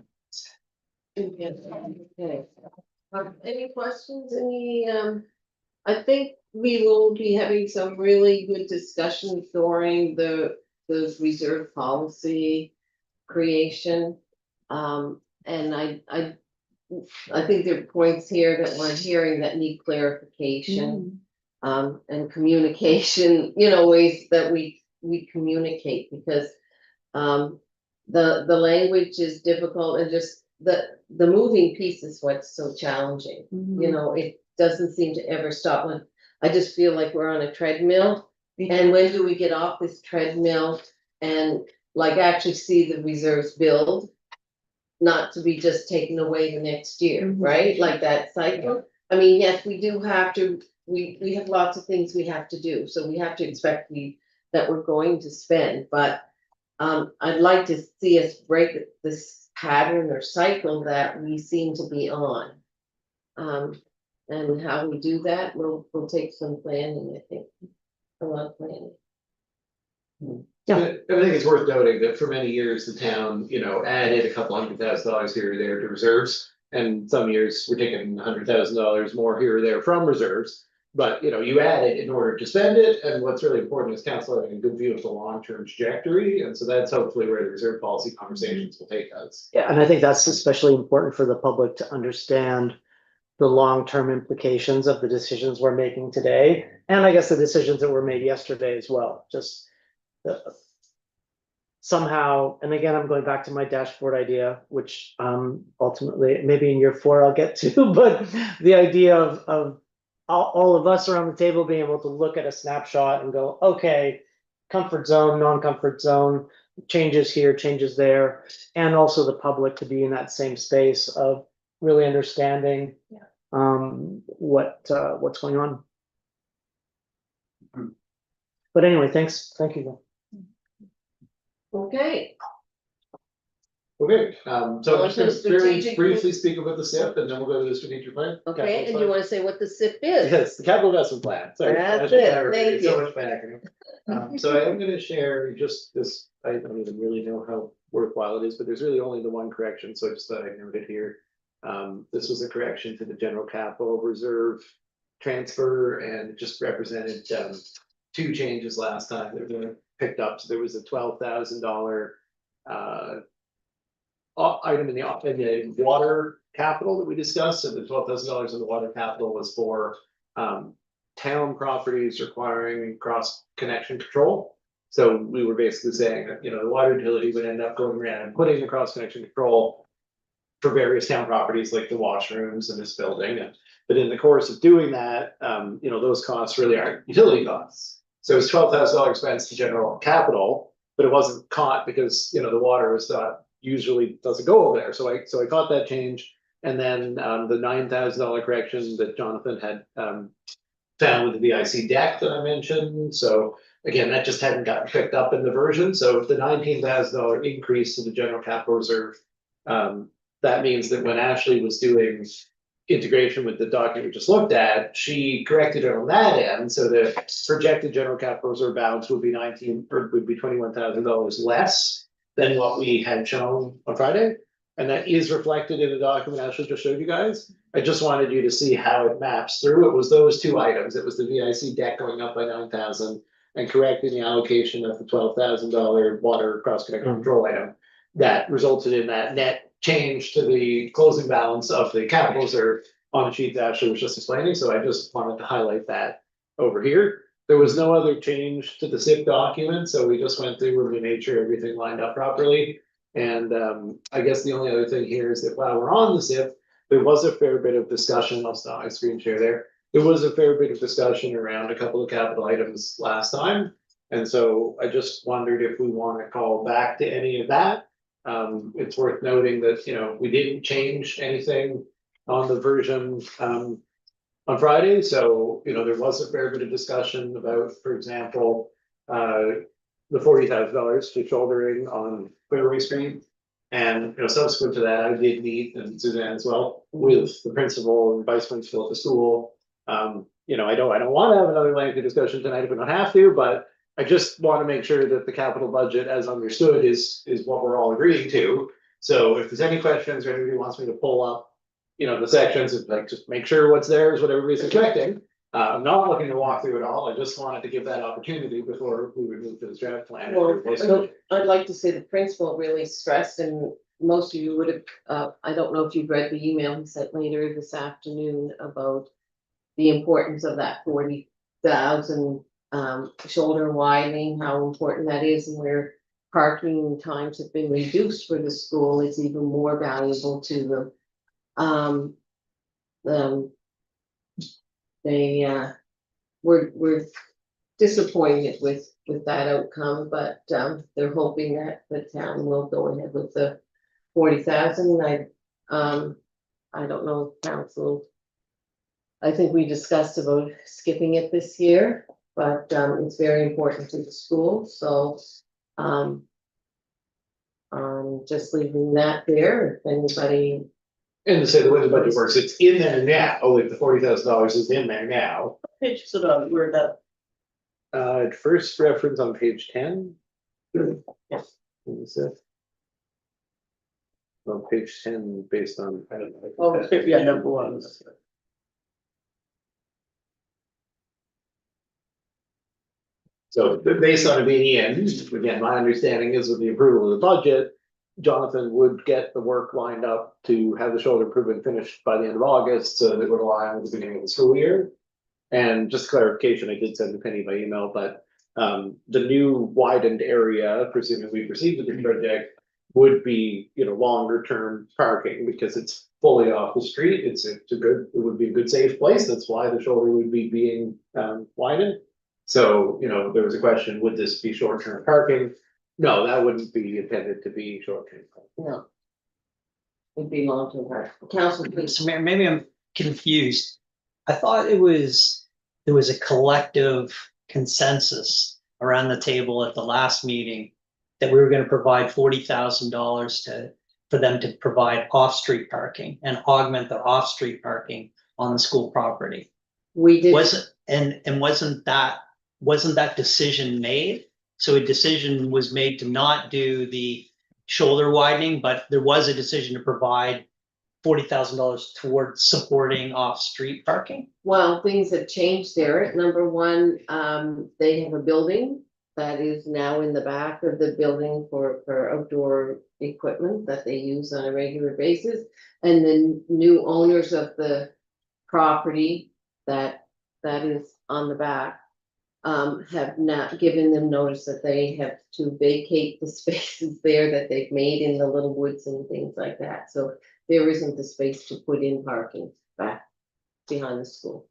Okay. Any questions, I think we will be having some really good discussions during the reserve policy creation. And I think there are points here that we're hearing that need clarification. And communication, ways that we communicate, because the language is difficult, and just the moving piece is what's so challenging. It doesn't seem to ever stop. I just feel like we're on a treadmill, and when do we get off this treadmill and like actually see the reserves build? Not to be just taken away the next year, right? Like that cycle. I mean, yes, we do have to, we have lots of things we have to do, so we have to expect that we're going to spend, but I'd like to see us break this pattern or cycle that we seem to be on. And how we do that, we'll take some planning, I think, a lot of planning. Yeah. I think it's worth noting that for many years, the town, added a couple $100,000 here or there to reserves. And some years we're taking $100,000 more here or there from reserves. But, you add it in order to spend it. And what's really important is council having a good view of the long-term trajectory. And so that's hopefully where the reserve policy conversations will take us. Yeah, and I think that's especially important for the public to understand the long-term implications of the decisions we're making today. And I guess the decisions that were made yesterday as well, just somehow, and again, I'm going back to my dashboard idea, which ultimately, maybe in year 4 I'll get to, but the idea of all of us around the table being able to look at a snapshot and go, okay, comfort zone, non-comfort zone, changes here, changes there, and also the public to be in that same space of really understanding what's going on. But anyway, thank you. Okay, Okay, so I'm Well, just gonna it's a very strategic briefly speak about the SIP and then we'll go to the strategic plan. okay, Capital and you plan. wanna say what the SIP is? Yes, the capital investment plan. Sorry, That's I should it, clarify, thank it's so you. much by acronym. So I am gonna share just this, I don't even really know how worthwhile it is, but there's really only the one correction, so I just thought I'd note it here. This was a correction to the general capital reserve transfer, and it just represented 2 changes last time that were picked up. So there was a $12,000 item in the water capital that we discussed. So the $12,000 in the water capital was for town properties requiring cross connection control. So we were basically saying that, the water utility would end up going around and putting the cross connection control for various town properties like the washrooms and this building. But in the course of doing that, those costs really aren't utility costs. So it's $12,000 expense to general capital, but it wasn't caught because, the water is not usually doesn't go over there. So I caught that change. And then the $9,000 correction that Jonathan had found with the VIC deck that I mentioned. So again, that just hadn't gotten picked up in the version. So the $19,000 increase to the general capital reserve, that means that when Ashley was doing integration with the document we just looked at, she corrected it on that end. So the projected general capital reserve balance would be $21,000 less than what we had shown on Friday. And that is reflected in the document Ashley just showed you guys. I just wanted you to see how it maps through. It was those 2 items. It was the VIC deck going up by 9,000 and correcting the allocation of the $12,000 water cross connection control item that resulted in that net change to the closing balance of the capital reserve on the sheet that Ashley was just explaining. So I just wanted to highlight that over here. There was no other change to the SIP document, so we just went through and we made sure everything lined up properly. And I guess the only other thing here is that while we're on the SIP, there was a fair bit of discussion. I'll stop my screen share there. There was a fair bit of discussion around a couple of capital items last time. And so I just wondered if we want to call back to any of that. It's worth noting that, you know, we didn't change anything on the version, on Friday, so, you know, there was a fair bit of discussion about, for example, the $40,000 to shouldering on Clearway Street. And, you know, subsequent to that, I did meet, and Suzanne as well, with the principal and vice principal at the school. You know, I don't want to have another lengthy discussion tonight if we don't have to, but I just want to make sure that the capital budget as understood is what we're all agreeing to. So if there's any questions or anybody wants me to pull up, you know, the sections, it's like, just make sure what's there is what everybody's expecting. I'm not looking to walk through it all. I just wanted to give that opportunity before we would move to the draft plan. Well, I'd like to say the principal really stressed, and most of you would have, I don't know if you've read the email he sent later this afternoon about the importance of that 40,000 shoulder widening, how important that is, and where parking times have been reduced for the school, it's even more valuable to them. They were disappointed with that outcome, but they're hoping that the town will go ahead with the 40,000. I don't know, council. I think we discussed about skipping it this year, but it's very important to the school, so I'm just leaving that there. If anybody, And to say the way the budget works, it's in there now, like the $40,000 is in there now. Page is it on, where that, At first reference on page 10. Yes. What is it? On page 10, based on, I don't know. oh, yeah, number one. So based on it being in, again, my understanding is with the approval of the budget, Jonathan would get the work lined up to have the shoulder improvement finished by the end of August, so that it would align with the beginning of the school year. And just clarification, I did send to Penny by email, but the new widened area, presuming we proceed with the project, would be, you know, longer term parking because it's fully off the street. It would be a good safe place. That's why the shoulder would be being widened. So, you know, there was a question, would this be short term parking? No, that wouldn't be intended to be short term. no. It'd be long-term park. Council, please. So maybe I'm confused. I thought there was a collective consensus around the table at the last meeting that we were gonna provide $40,000 for them to provide off-street parking and augment the off-street parking on the school property. We did. Wasn't that decision made? So a decision was made to not do the shoulder widening, but there was a decision to provide $40,000 towards supporting off-street parking? Well, things have changed there. Number one, they have a building that is now in the back of the building for outdoor equipment that they use on a regular basis. And the new owners of the property that is on the back have not given them notice that they have to vacate the spaces there that they've made in the little woods and things like that. So there isn't the space to put in parking back behind the school.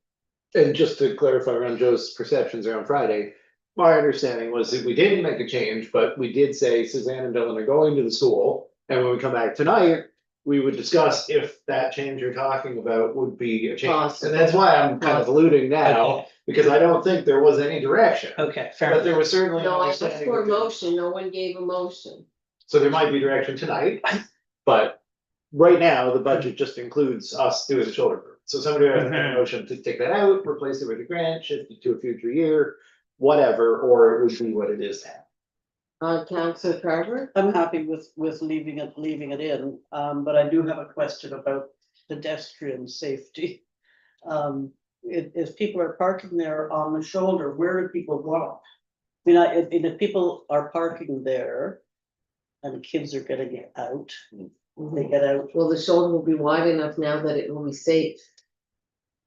And just to clarify around Joe's perceptions around Friday, my understanding was that we didn't make a change, but we did say Suzanne and Dylan are going to the school. And when we come back tonight, we would discuss if that change you're talking about would be a change. Possible. And that's why I'm kind of alluding now, because I don't think there was any direction. Okay, fair But enough. there was certainly. No, an I asked understanding for a that there- motion. No one gave a motion. So there might be direction tonight, but right now, the budget just includes us doing the shoulder. Group. So somebody would have to make a motion to take that out, replace it with a grant, shift it to a future year, whatever, or it would be what it is now. Councilor Carver? I'm happy with leaving it in, but I do have a question about pedestrian safety. If people are parking there on the shoulder, where do people walk? I mean, if people are parking there and kids are getting out, they get out. Well, the shoulder will be wide enough now that it will be safe.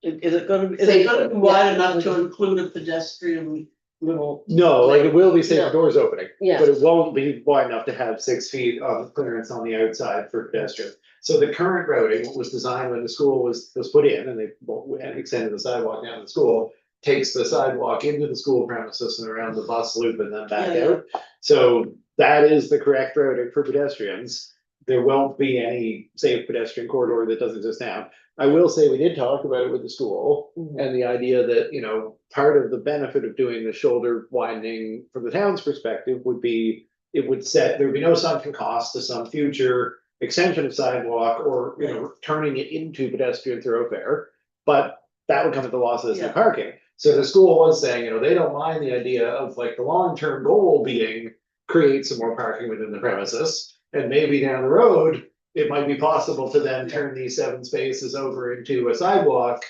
Is it gonna be wide enough to include a pedestrian little? No, like it will be safe No. for doors opening, Yeah. but it won't be wide enough to have 6 feet of clearance on the outside for pedestrians. So the current routing was designed when the school was put in and they extended the sidewalk down to the school. takes the sidewalk into the school premises and around the bus loop and then back Yeah, out. So that is the correct routing for pedestrians. There won't be any safe pedestrian corridor that doesn't exist now. I will say we did talk about it with the school and the idea that, you know, part of the benefit of doing the shoulder widening from the town's perspective would be it would set, there would be no sunken cost to some future extension of sidewalk or, you know, turning it into pedestrian thoroughfare. But that would come at the loss of the Yeah. parking. So the school was saying, you know, they don't mind the idea of like the long-term goal being create some more parking within the premises. And maybe down the road, it might be possible to then turn these 7 spaces over into a sidewalk.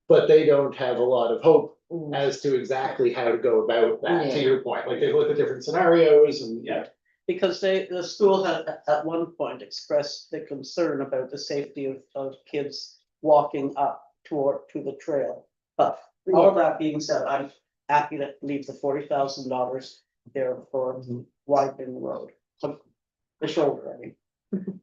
But they don't have a lot of hope as to exactly how to go about that, to Yeah. your point. Like they look at different scenarios and yeah. because the school had at one point expressed the concern about the safety of kids walking up to the trail. But all of that being said, I'm happy to leave the $40,000 there for widening the road. The shoulder, I mean.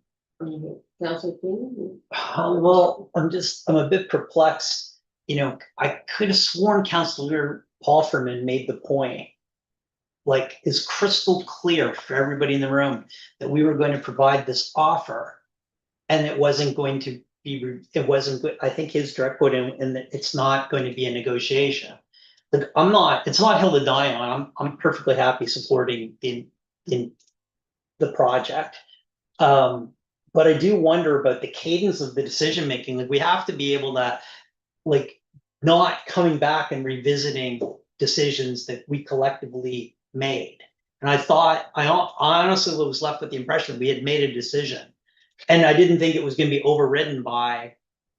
Councillor Keenan? Well, I'm a bit perplexed. You know, I could have sworn Councillor Paul Furman made the point. Like, is crystal clear for everybody in the room that we were going to provide this offer. And it wasn't going to be, it wasn't good. I think his direct quote in that it's not going to be a negotiation. But it's not hill to die on. I'm perfectly happy supporting in the project. But I do wonder about the cadence of the decision making. Like, we have to be able to, like, not coming back and revisiting decisions that we collectively made. And I honestly was left with the impression we had made a decision. And I didn't think it was going to be overridden by,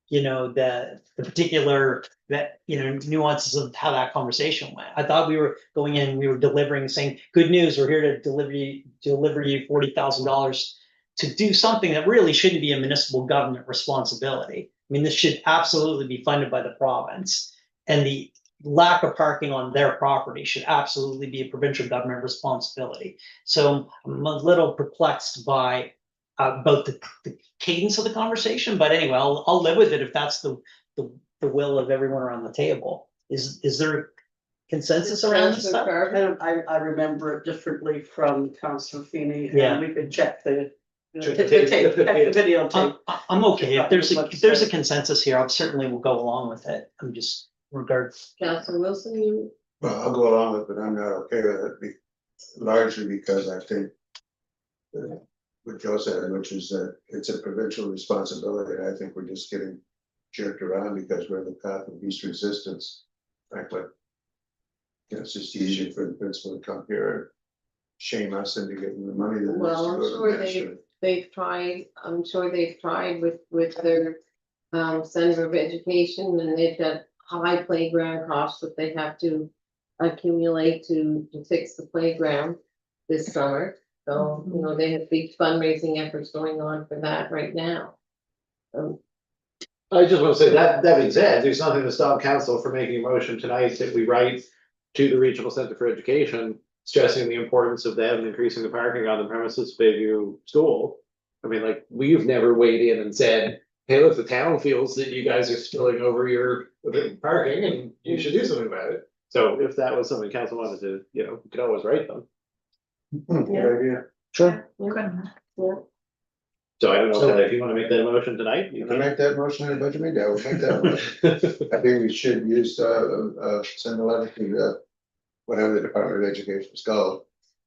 you know, the particular nuances of how that conversation went. I thought we were going in, we were delivering, saying, good news, we're here to deliver you $40,000 to do something that really shouldn't be a municipal government responsibility. I mean, this should absolutely be funded by the province. And the lack of parking on their property should absolutely be a provincial government responsibility. So I'm a little perplexed by about the cadence of the conversation, but anyway, I'll live with it if that's the will of everyone around the table. Is there consensus around this stuff? I remember it differently from Councillor Feeney, Yeah. and we could check the Check the tape. videotape. I'm okay. If there's a consensus here, I certainly will go along with it. I'm just regards. Councillor Wilson, you? Well, I'll go along with it, but I'm not okay with it, largely because I think what Joe said, which is that it's a provincial responsibility, and I think we're just getting jerked around because we're the path of least resistance. Frankly, it's just easier for the principal to come here and shame us into getting the money that Well, I'm needs to sure go to Nashua. they've tried with their Center of Education, and they've got high playground costs that they have to accumulate to fix the playground this summer. So, you know, they have big fundraising efforts going on for that right now. I just want to say that being said, there's nothing to stop council from making a motion tonight that we write to the Regional Center for Education, stressing the importance of them increasing the parking on the premises of Bayview School. I mean, like, we've never weighed in and said, hey, look, the town feels that you guys are spilling over your parking and you should do something about it. So if that was something council wanted to, you know, we could always write them. Good idea. Sure. Yeah. So I don't know, if you want to make that motion tonight, you Can I can. make that motion in a budget meeting? I will make that motion. I think we should use, send a letter to, whatever the Department of Education is called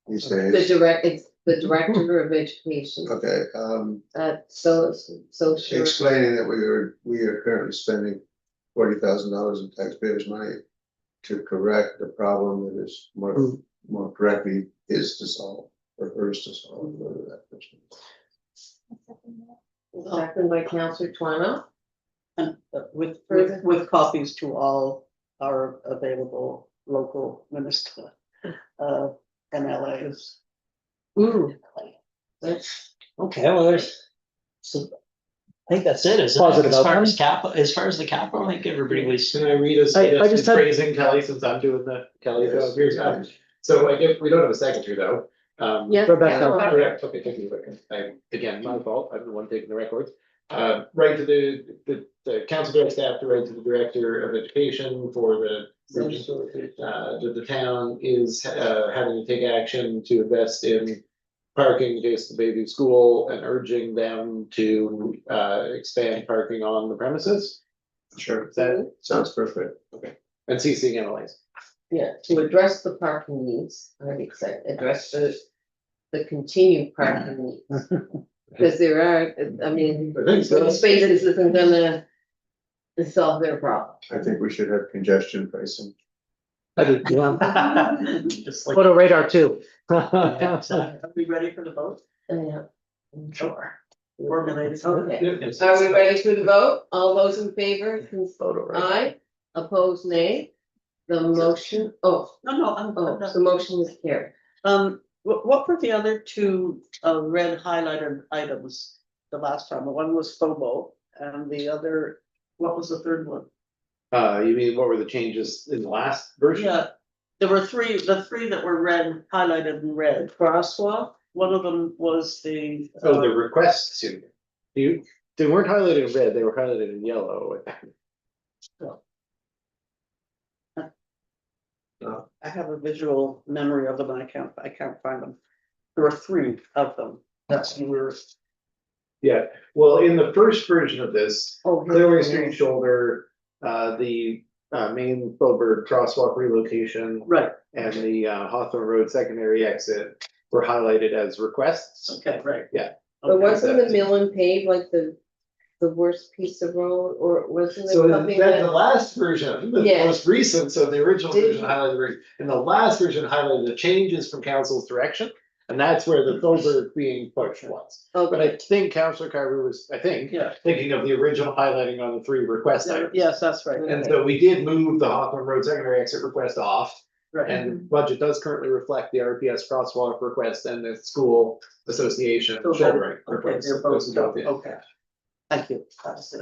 these The days. the Director of Education, Okay, so sure. explaining that we are currently spending $40,000 in taxpayers' money to correct the problem that is more correctly is to solve, or hers to solve, whatever that person is. Second by Councillor Twano. And with copies to all our available local minister MLAs. That's Okay, well, so I think that's it, isn't it? Positive As far outcome. as as far as the capital, I think everybody was. Can I read a I suggested just had- phrasing, Kelly, since I'm doing the Kelly job here? So I guess we don't have a secretary though. Yeah. Rebecca. Correct, okay, thank you, Rebecca. Again, my fault, I'm the one taking the records. Right to the council direct staff to write to the Director of Education for the that the town is having to take action to invest in parking adjacent to Bayview School and urging them to expand parking on the premises. Sure, That sounds perfect. and ceasing MLAs. Yeah, to address the parking needs, I already said, address the continued parking needs. Because there are, I mean, I think so. the spaces isn't gonna solve their problem. I think we should have congestion pricing. I do, yeah. Just like. Photo radar too. Are we ready for the vote? Yeah. Sure. Formulated. Okay, are we ready for the vote? All those in favor, Photo radar. aye, opposed, nay? The motion, No, I'm the done. motion is carried. What were the other two red highlighted items the last time? One was FOBO and the other, what was the third one? You mean what were the changes in the last version? Yeah, there were the three that were red, highlighted in red. Crosswalk, One of them was the. Oh, the requests to they weren't highlighted in red, they were highlighted in yellow. I have a visual memory of them and I can't find them. There were three of them. That's you were. Yeah, well, in the first version of this, oh. Clearway Street shoulder, the main Boberg crosswalk relocation Right, and the Hawthorne Road secondary exit were highlighted as requests. okay, right. Yeah. But Okay. wasn't the mill and pave like the worst piece of road, or wasn't it So something that the that? last version, the Yeah. most recent, so the original Did version you- highlighted, in the last version highlighted the changes from council's direction. And that's where the Boberg being pushed was. But I Okay, think Councilor Carver was, I think, Yeah, thinking of the original highlighting on the three request items. yes, that's right. And so we did move the Hawthorne Road secondary exit request off, Right. and the budget does currently reflect the RPS crosswalk request and the school association So shouldering Okay, request. they're both, Those are both in. okay. Thank you. That's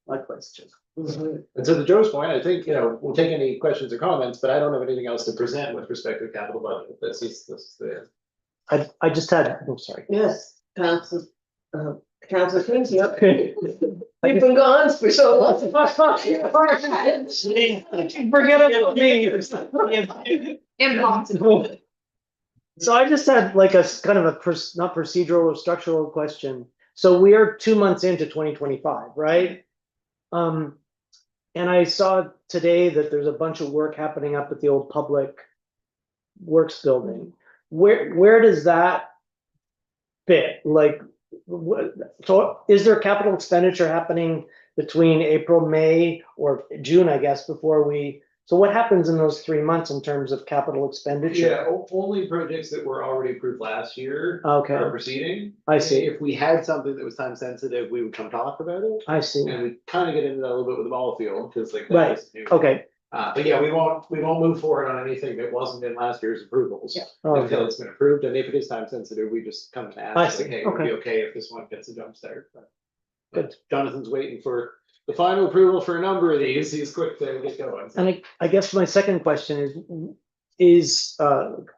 my question. mhm. And so to Joe's point, I think, we'll take any questions or comments, but I don't have anything else to present with respect to capital budget. This is the. I just had, oh, sorry. Yes, Council Kings, yep. You've been gone for so long. Forget about me. Impossible. So I just had like a kind of a not procedural or structural question. So we are 2 months into 2025, right? And I saw today that there's a bunch of work happening up at the old Public Works building. Where does that fit? Like, so is there capital expenditure happening between April, May, or June, I guess, before we? So what happens in those 3 months in terms of capital expenditure? Yeah, only projects that were already approved last year Okay, are proceeding. I see. If we had something that was time sensitive, we would come talk about it. I see. And we kind of get into that a little bit with the ball field, because like. that Right. was new. Okay, But yeah, we won't move forward on anything that wasn't in last year's approvals. Yeah. Until okay, it's been approved, and if it is time sensitive, we just come and I ask, see. like, hey, would it be Okay. okay if this one gets a jump start? But Good. Jonathan's waiting for the final approval for a number of these, he's quick to get going. and I guess my second question is,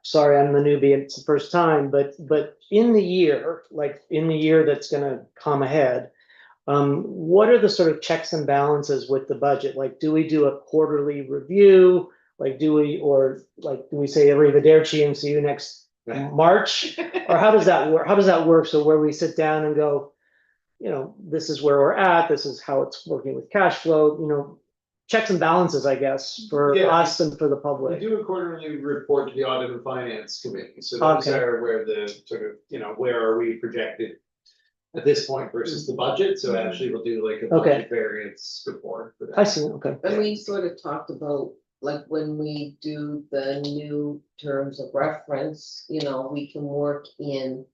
sorry, I'm the newbie, it's the first time, but in the year, like in the year that's gonna come ahead, what are the sort of checks and balances with the budget? Like, do we do a quarterly review? Like, do we say arrivederci and see you next March? Or how does that work? How does that work? So where we sit down and go, this is where we're at, this is how it's working with cash flow, checks and balances, I guess, for Yeah. us and for the We public. do a quarterly report to the Audit and Finance Committee, so those Okay. are where the sort of, where are we projected at this point versus the budget, so actually we'll do like a Okay. budget variance report for that. I see, okay. And we sort of talked about, like, when we do the new terms of reference, we can work in,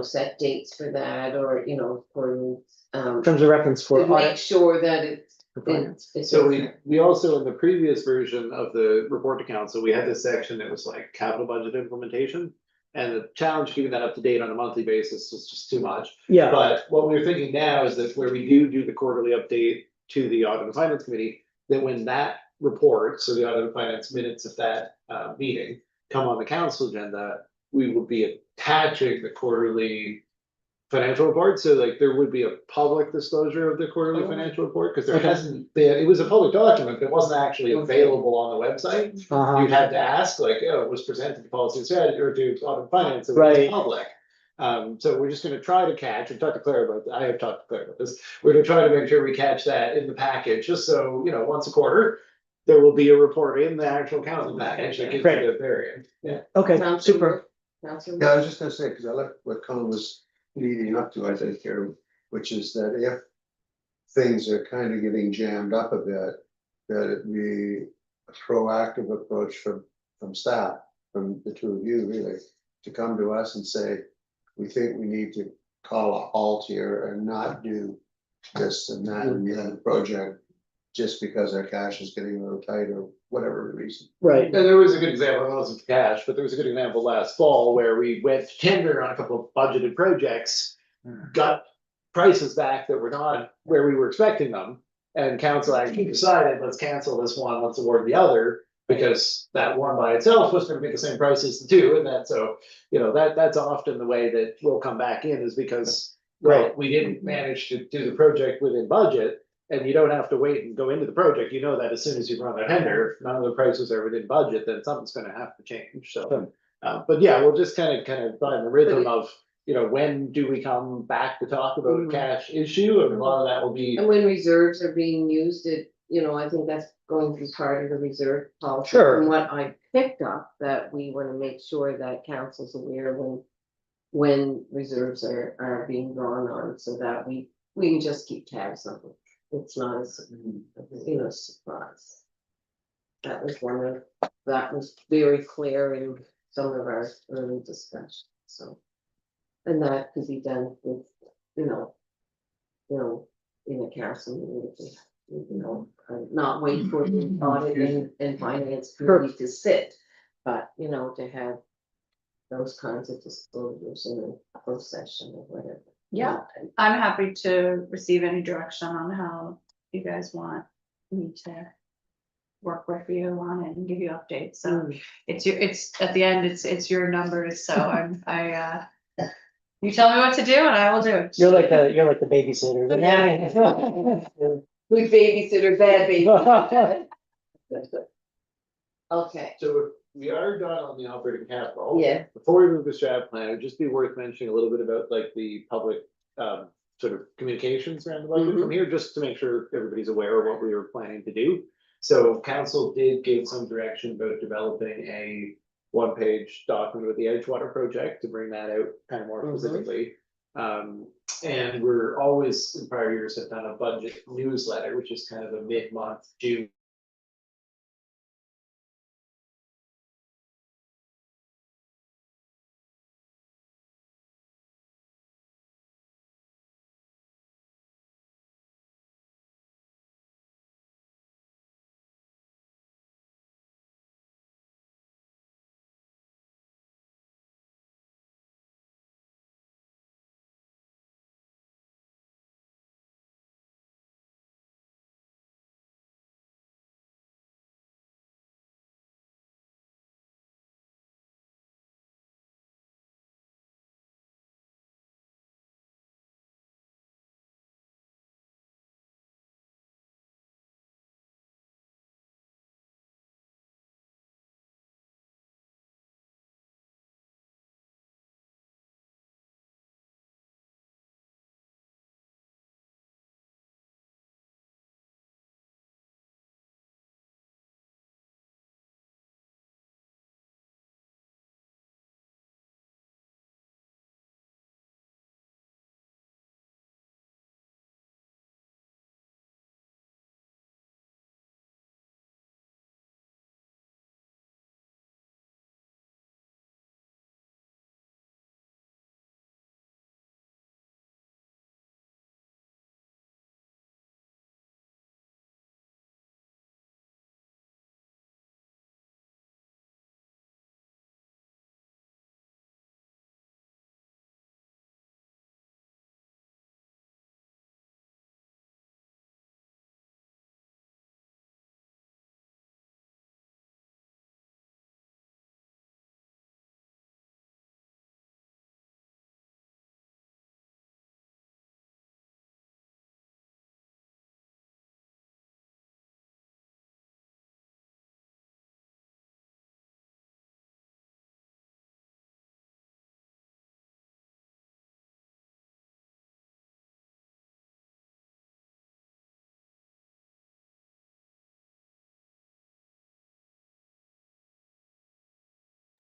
set dates for that, or, for, In terms of reference for to make audit sure that it's. and finance. So we also, in the previous version of the report to council, we had this section that was like capital budget implementation. And the challenge keeping that up to date on a monthly basis was just too much. Yeah, But what we're thinking now is that where we do the quarterly update to the Audit and Finance Committee, that when that report, so the Audit and Finance minutes of that meeting come on the council agenda, we will be attaching the quarterly financial report, so like there would be a public disclosure of the quarterly Oh. financial report, because there Okay. hasn't been, it was a public document, but it wasn't actually available on the website. Uh-huh. You'd had to ask, like, oh, it was presented to policy and strategy or to audit and finance, so it Right. was public. So we're just gonna try to catch, and talk to Claire about, I have talked to Claire about this, we're gonna try to make sure we catch that in the package, just so, you know, once a quarter. There will be a report in the actual council package that gives you Great. the variant, yeah. Okay, Councillor super. Wood? Councillor Wood? Yeah, I was just gonna say, because I like what Colin was leading up to, I think, here, which is that if things are kind of getting jammed up a bit, that it be a proactive approach from staff, from the two of you, really, to come to us and say, we think we need to call a halt here and not do this and that and the other project just because our cash is getting a little tight or whatever reason. Right, And there was a good example, it wasn't cash, but there was a good example last fall where we went to tender on a couple of budgeted projects. Got prices back that were not where we were expecting them. And council actually decided, let's cancel this one, let's award the other. Because that one by itself was gonna be the same price as the two, and that, so, you know, that's often the way that we'll come back in, is because. Well, Right. we didn't manage to do the project within budget. And you don't have to wait and go into the project, you know that as soon as you run a tender, if none of the prices are within budget, then something's gonna have to change, so. Sure. But yeah, we'll just kind of find the rhythm of, you know, when do we come back to talk about a Mhm. cash issue, and a lot of that will be. And when reserves are being used, I think that's going to be part of the reserve policy. Sure. From what I picked up, that we wanna make sure that council's aware when reserves are being drawn on, so that we can just keep tabs on it. It's not a surprise. That was very clear in some of our early discussions, so. And that could be done with, in a council meeting, not wait for the audit and finance committee to sit. But, to have those kinds of disclosures in a closed session or whatever. Yeah. I'm happy to receive any direction on how you guys want me to work with you on it and give you updates, so it's at the end, it's your numbers, so you tell me what to do and I will do it. you're like the babysitter. Good babysitter, bad babysitter. Okay, So we are done on the operating capital. yeah, Before we move to strat plan, it'd just be worth mentioning a little bit about like the public, sort of communications around the budget from here, just to make sure everybody's aware of what we were planning to do. So council did give some direction about developing a one-page document with the Edgewater project to bring that out kind of more specifically. And we're always, in prior years, have done a budget newsletter, which is kind of a mid-month June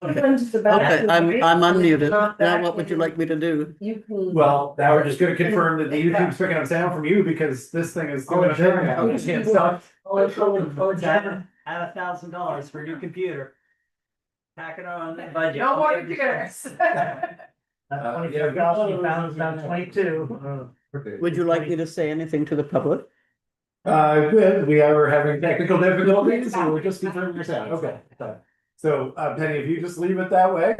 Okay, I'm unmuted. Now what would you like me to do? You can. Well, now we're just gonna confirm that the YouTube's picking up sound from you because this thing is doing a thing now. You can't stop. Add $1,000 for a new computer. Pack it on the budget. No more computers. Down 22. Would you like me to say anything to the public? Good, we are having technical difficulties, so we're just confirming your sound, okay. So, Penny, if you just leave it that way.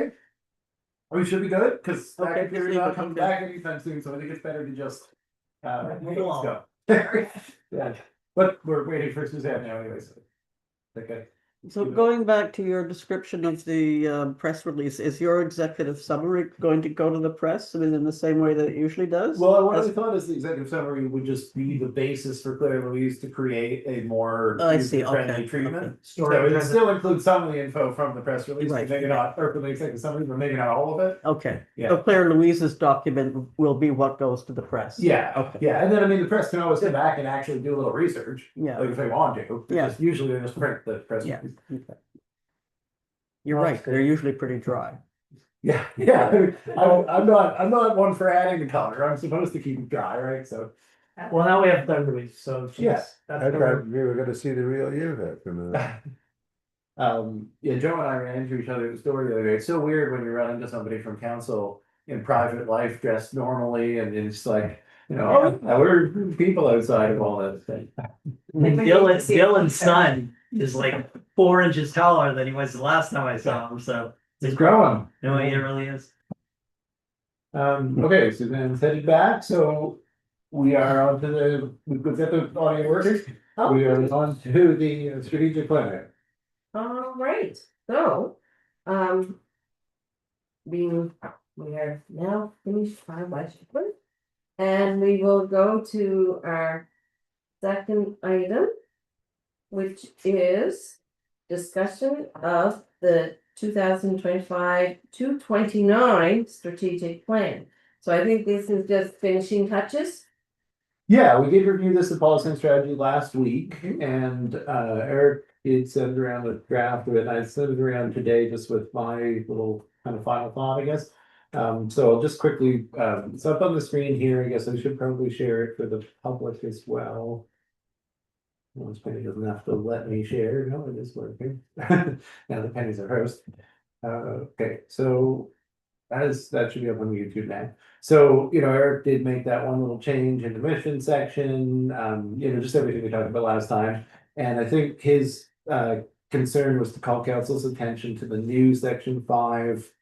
We should be good, cause that Okay, computer's just leave not it, coming okay. back anytime soon, so I think it's better to just. Let's Move along. go. Yeah, but we're waiting for Suzanne now anyway, so. Okay. So going back to your description of the press release, is your executive summary going to go to the press? I mean, in the same way that it usually does? Well, what I As- thought is the executive summary would just be the basis for Claire Louise to create a more I see, friendly okay, treatment. So Story it still includes some of the info from the press release, Right. maybe not, or from the executive summary, but maybe not all of it. Okay, Yeah. so Claire Louise's document will be what goes to the press? Yeah, Okay. yeah, and then I mean, the press can always come back and actually do a little research, Yeah, like if they want to. Yeah. Just usually they just print the press. yeah. release. Okay. You're right, they're usually pretty dry. Yeah, yeah, I'm not one for adding the color, I'm supposed to keep it dry, right, so. Well, now we have Claire Louise, so. she's- Yeah. That's I the- thought we were gonna see the real you after a minute. Yeah, Joe and I ran into each other at the store the other day. It's so weird when you run into somebody from council in private life dressed normally and it's like, oh, we're people outside of all that thing. Dylan's son is like 4 inches taller than he was the last time I saw him, so. It's growing. No, he really is. Okay, Suzanne's headed back, so we are on to we've got the audio working. We are on to the strategic plan. All right, so, we are now finished our budget. And we will go to our second item, which is discussion of the 2025-229 strategic plan. So I think this is just finishing touches. Yeah, we did review this at policy and strategy last week and Eric did send around a draft of it. And I sent it around today just with my little kind of final thought, I guess. So I'll just quickly, it's up on the screen here. I guess I should probably share it for the public as well. Well, Penny doesn't have to let me share. No, it is working. Now the Penny's our host. Okay, so that should be up on YouTube now. So, Eric did make that one little change in the mission section, just everything we talked about last time. And I think his concern was to call council's attention to the new section 5.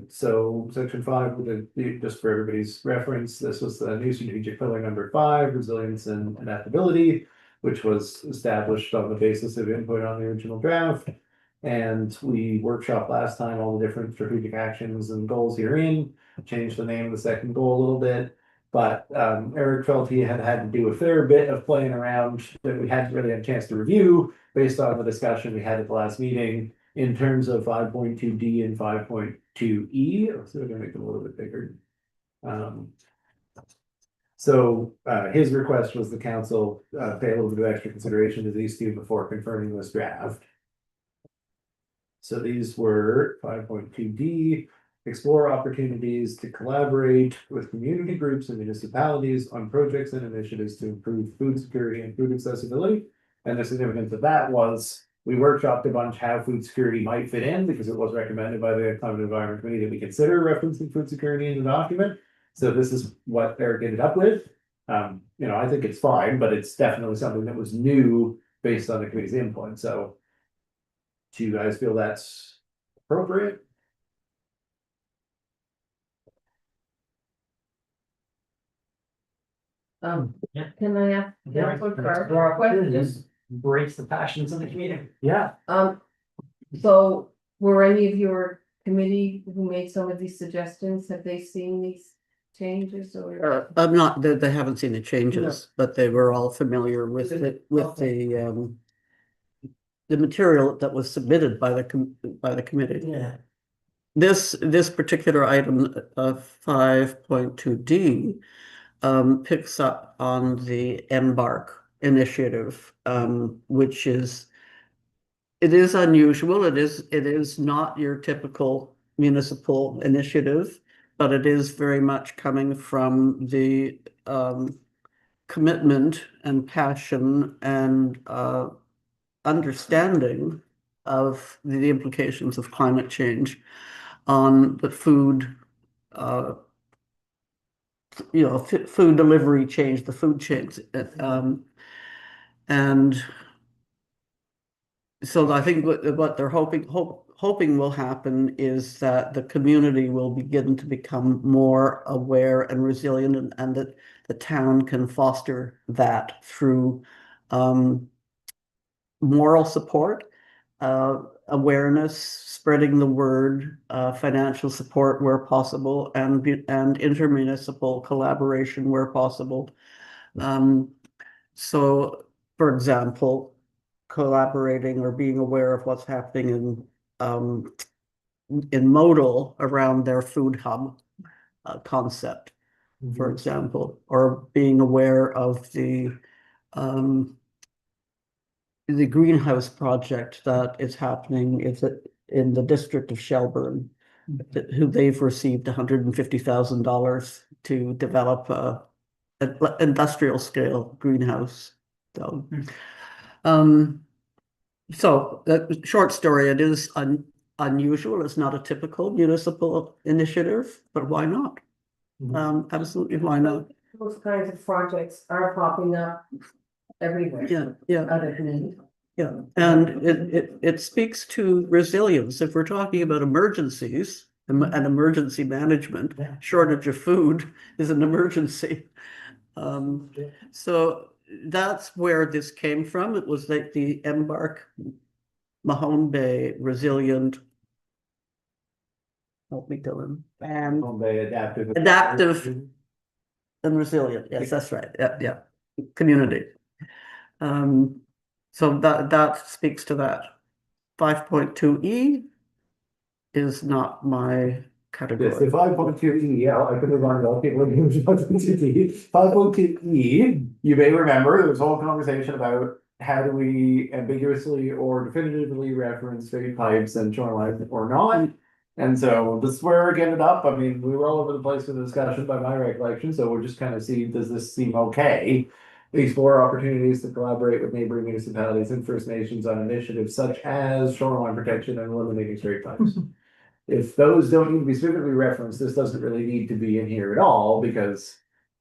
So section 5 would be, just for everybody's reference, this was the new strategic pillar number 5, resilience and adaptability, which was established on the basis of input on the original draft. And we workshopped last time all the different strategic actions and goals herein, changed the name of the second goal a little bit. But Eric felt he had to do a fair bit of playing around that we hadn't really had a chance to review based on the discussion we had at the last meeting in terms of 5.2D and 5.2E. So we're gonna make it a little bit bigger. So his request was the council pay a little bit of extra consideration to these two before confirming this draft. So these were 5.2D, explore opportunities to collaborate with community groups and municipalities on projects and initiatives to improve food security and food accessibility. And the significance of that was we workshopped a bunch how food security might fit in because it was recommended by the Climate and Environment Committee that we consider referencing food security in the document. So this is what Eric ended up with. I think it's fine, but it's definitely something that was new based on the committee's input. So do you guys feel that's appropriate? Yeah. Can I ask? Just breaks the passions of the community. Yeah, So were any of your committee who made some of these suggestions, have they seen these changes or? I'm not, they haven't seen the changes, but they were all familiar with it, with the material that was submitted by the committee. yeah. This particular item of 5.2D picks up on the Embark initiative, which is it is unusual. It is not your typical municipal initiative, but it is very much coming from the commitment and passion and understanding of the implications of climate change on the food, uh, food delivery change, the food chains. And so I think what they're hoping will happen is that the community will begin to become more aware and resilient, and that the town can foster that through moral support, awareness, spreading the word, financial support where possible, and intermunicipal collaboration where possible. So, for example, collaborating or being aware of what's happening in Modal around their food hub concept, for example, or being aware of the greenhouse project that is happening in the district of Shelburne, who they've received $150,000 to develop an industrial scale greenhouse. So, so the short story, it is unusual. It's not a typical municipal initiative, but why not? Absolutely, why not? Those kinds of projects are popping up everywhere. Yeah. Other communities. Yeah, and it speaks to resilience. If we're talking about emergencies and emergency management, shortage of food is an emergency. So that's where this came from. It was like the Embark Mahone Bay Resilient. Help me, Dylan. And adaptive and resilient. Yes, that's right. Yeah. Community. So that speaks to that. 5.2E is not my Yes, the category. 5.2E, yeah, I could have run it, okay, let me use 5.2E. 5.2E, you may remember, there was a whole conversation about how do we ambiguously or definitively reference straight pipes and shoreline or not. And so this is where we're getting it up. I mean, we were all over the place with the discussion by my recollection, so we'll just kind of see, does this seem okay? Explore opportunities to collaborate with neighboring municipalities and First Nations on initiatives such as shoreline protection and eliminating straight pipes. If those don't need to be specifically referenced, this doesn't really need to be in here at all, because,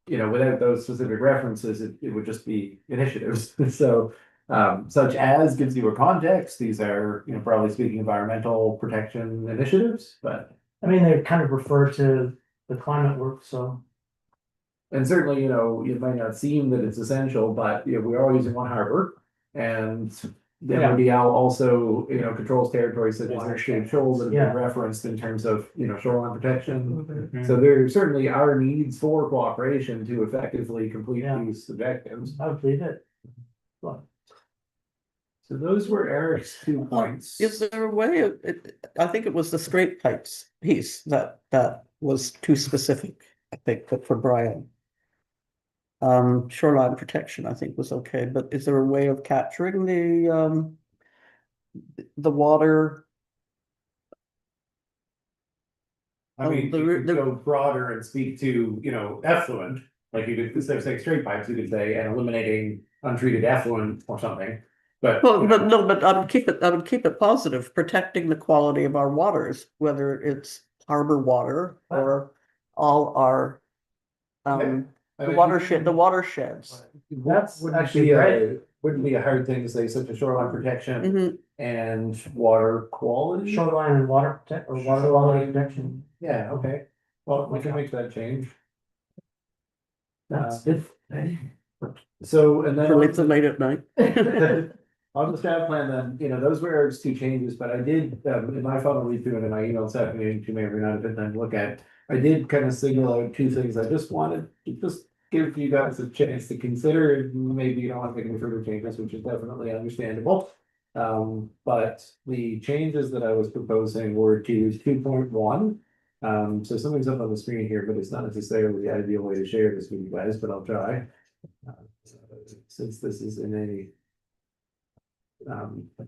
you know, without those specific references, it would just be initiatives. So, such as gives you a context, these are, you know, broadly speaking, environmental protection initiatives, but. I mean, they kind of refer to the climate work, so. And certainly, you know, it might not seem that it's essential, but, you know, we are all using one harbor, and the MRDL also, you know, controls territories such as their state shoals that have been referenced in terms of, you know, shoreline protection. So there certainly are needs for cooperation to effectively complete these objectives. I would believe it. So those were Eric's 2 points. Is there a way of it? I think it was the straight pipes piece that was too specific, I think, but for Brian. Shoreline protection, I think, was okay, but is there a way of capturing the water? I mean, the- you could the- go broader and speak to, you know, effluent, like you could, instead of saying straight pipes, you could say, and eliminating untreated effluent or something. But. Well, you know, but no, but I would keep it positive, protecting the quality of our waters, whether it's harbor water or all our I the mean, watersheds. That's Wouldn't actually be great. wouldn't be a hard thing to say, such as shoreline protection Mhm. and water quality. Shoreline and water protect, or water quality protection. Yeah, okay, well, we can make that change. That's good. So, and then. For late at night. On the staff plan, then, you know, those were Eric's 2 changes, but I did, in my final read through it, and I emailed Stephanie, you may or may not have had time to look at. I did kind of signal out 2 things I just wanted to just give you guys a chance to consider. Maybe you don't want to make any further changes, which is definitely understandable. But the changes that I was proposing were to 2.1. So something's up on the screen here, but it's not necessarily the ideal way to share this with you guys, but I'll try. Since this is in a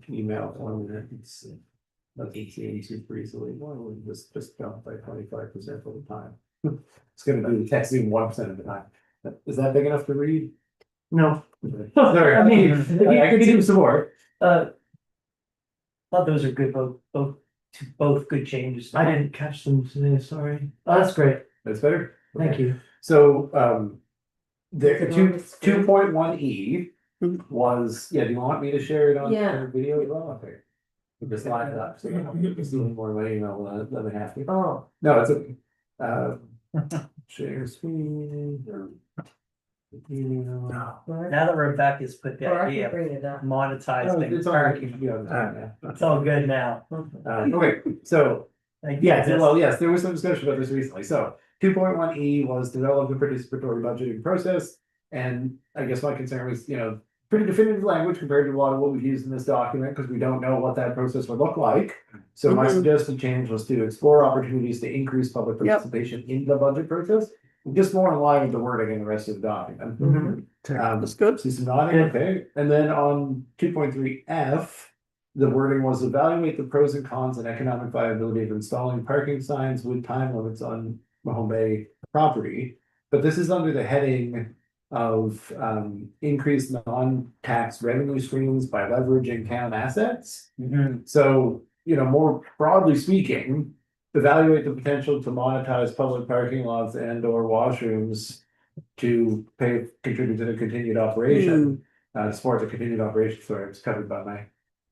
email on that, it's. That's too easily, well, just jump by 25% of the time. It's gonna do the texting 1% of the time. Is that big enough to read? No. Sorry, I mean, I could do some more. Thought those are good, both good changes. I didn't catch them today, sorry. Oh, that's great, That's better? thank you. So, the Is it on the screen? 2.1E was, yeah, do you want me to share it on Yeah. video as well? Okay. Just line it up, so you don't just doing more of my email than I have to. Oh, No, it's okay. Share screen. Email. Now that Rebecca's put the or I idea can of bring it up. Oh, monetizing it's all parking, right. Yeah. it's all good now. Okay, so Thank you. yeah, well, yes, there was some discussion about this recently, so 2.1E was develop a participatory budgeting process. And I guess my concern was, pretty definitive language compared to a lot of what we've used in this document, because we don't know what that process would look like. So my Mhm. suggested change was to explore opportunities to increase public Yep. participation in the budget process. Just more in line with the wording in the rest of the document. That's good. See some nodding, okay, and then on 2.3F, the wording was evaluate the pros and cons and economic viability of installing parking signs with time limits on Mahone Bay property. But this is under the heading of increased non-tax revenue streams by leveraging town assets. So, more broadly speaking, evaluate the potential to monetize public parking lots and or washrooms to contribute to the continued operation, support the continued operation, sorry, it's covered by my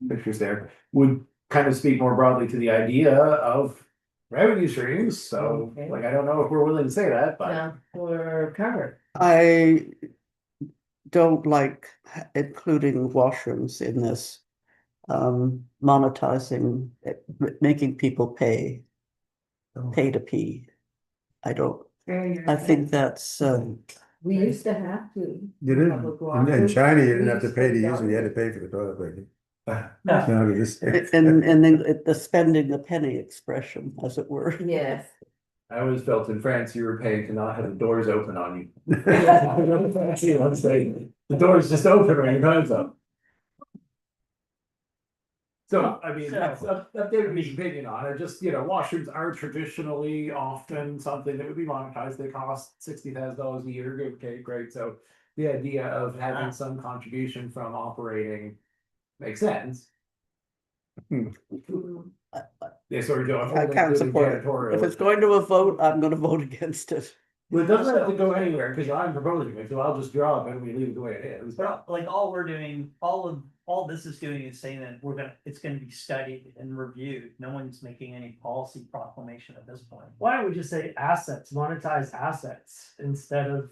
pictures there, would kind of speak more broadly to the idea of revenue streams, so, Okay. like, I don't know if we're willing to say that, but. Yeah, we're covered. I don't like including washrooms in this. Monetizing, making people pay to pee. I don't, I think that's, We used to have to. You didn't, Public in water. China, you didn't We have to used pay to put use them, you had to down- pay for the toilet paper. Yeah. No, they just- and then the spending the penny expression, as it were. Yes. I always felt in France you were paying to not have the doors open on you. The doors just open when your time's up. So, I mean, that's David B's opinion on it, just, washrooms are traditionally often something that would be monetized, they cost $60,000 a year, okay, great, so. The idea of having some contribution from operating makes sense. Yeah, sorry, Joe. I can't support it. If it's going to a vote, I'm gonna vote against it. Well, it doesn't have to go anywhere, because I'm proposing it, so I'll just draw it and we leave it the way it is. But like all we're doing, all this is doing is saying that it's gonna be studied and reviewed. No one's making any policy proclamation at this point. Why don't we just say assets, monetize assets, instead of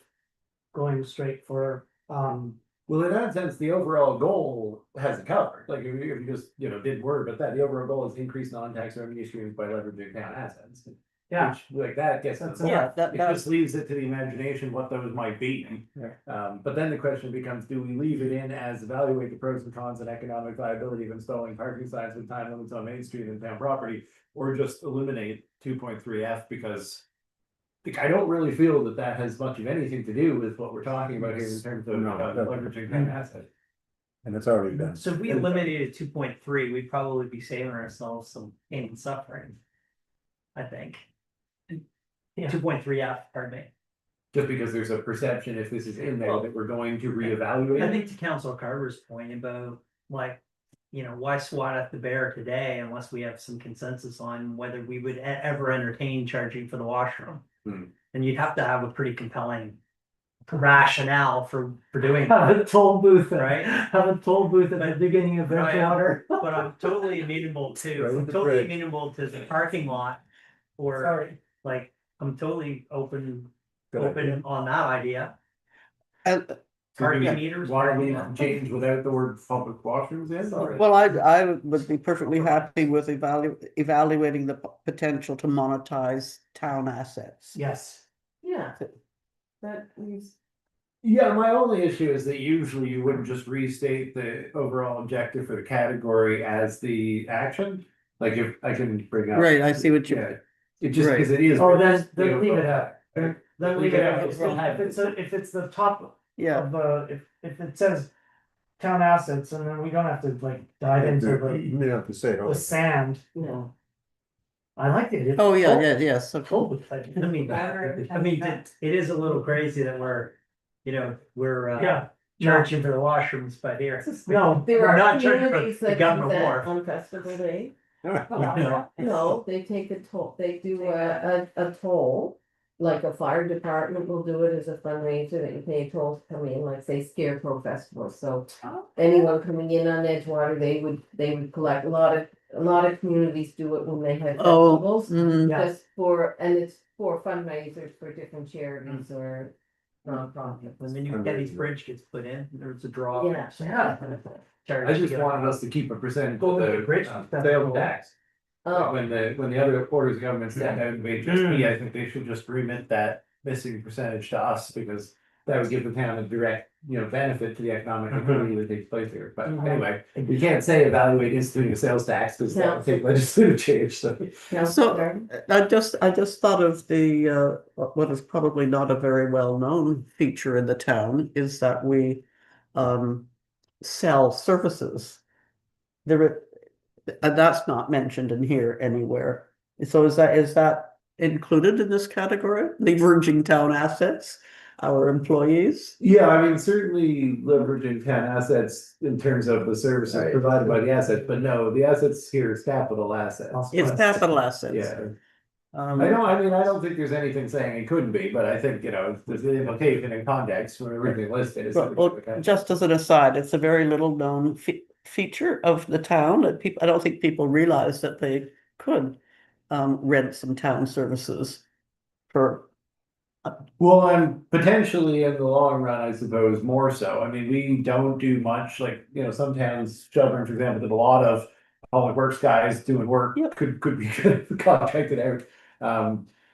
going straight for, Well, in that sense, the overall goal has it covered, like, if you just, did word, but the overall goal is increase non-tax revenue streams by leveraging town assets. yeah. Which, like, that gets. That's the- Yeah, that It does, just leaves it to the imagination what those might be. But then the question becomes, do we leave it in as evaluate the pros and cons and economic viability of installing parking signs with time limits on Main Street and town property? Or just eliminate 2.3F because. Like, I don't really feel that has much of anything to do with what we're talking about here in terms of No. leveraging town assets. And it's already done. So if we eliminated 2.3, we'd probably be saving ourselves some pain and suffering. I think. Yeah. 2.3F, pardon me. Just because there's a perception if this is in there that we're going to reevaluate. I think to Council Carver's point about like, why swat at the bear today unless we have some consensus on whether we would ever entertain charging for the washroom? And you'd have to have a pretty compelling rationale for doing that. Have a toll booth, Right. Have a toll booth at the beginning of Right. Bridgewater. But I'm totally amenable Right to, with I'm the totally bridge. amenable to the parking lot. Or Sorry. like, I'm totally open Good idea. on that idea. and, Parking meters. Why don't parking we lot. change without the word public washrooms in? Or- well, I would be perfectly happy with evaluating the potential to monetize town assets. Yes. Yeah. That means. Yeah, my only issue is that usually you wouldn't just restate the overall objective for the category as the action. Like if I can bring up. Right, I see what you, Yeah, it just Right. because it is. Oh, then leave it out. Then leave it out. Leave it out. If it's the top yeah, of if it says town assets, and then we don't have to like dive into You may have to say, the sand. No. I like it. Oh, yeah, yeah, yes, okay. Totally. I mean, it is a little crazy that we're, we're Yeah, charging for the washrooms, but here. no, There We're are not charging for communities the that do government that wharf. on Festival Day. No. No, they take a toll, they do a toll, like a fire department will do it as a fundraiser that you pay a toll to come in, like say Scarecrow Festival, so. Anyone coming in on Edgewater, they would collect, a lot of communities do it when they have Oh, festivals. mm, Yeah. Just for, and it's for fundraisers for different charities or nonprofits. When the new Kenny's Bridge gets put in, there's a draw. Yeah. I just wanted us to keep a percentage Go of with the the bridge sales festival. tax. Oh, When the other orders of government stand out, may just be, I think they should just remit that missing percentage to us, because that would give the town a direct, benefit to the economic activity that takes place here. But anyway, we can't say evaluate instituting a sales tax, because that would take legislative change, so. Counselor. I just thought of the, what is probably not a very well-known feature in the town is that we, sell services. And that's not mentioned in here anywhere. So is that included in this category? Leveraging town assets, our employees? Yeah, I mean, certainly leveraging town assets in terms of the services Right. provided by the assets, but no, the assets here is capital assets. It's capital assets. Yeah, Um, I don't think there's anything saying it couldn't be, but I think, there's the implication in context when everything listed is. Well, just as an aside, it's a very little known feature of the town that people, I don't think people realize that they could rent some town services for. Well, and potentially in the long run, I suppose, more so. I mean, we don't do much, like, some towns, Shelburne, for example, did a lot of public works guys doing work, Yep. could be contracted out.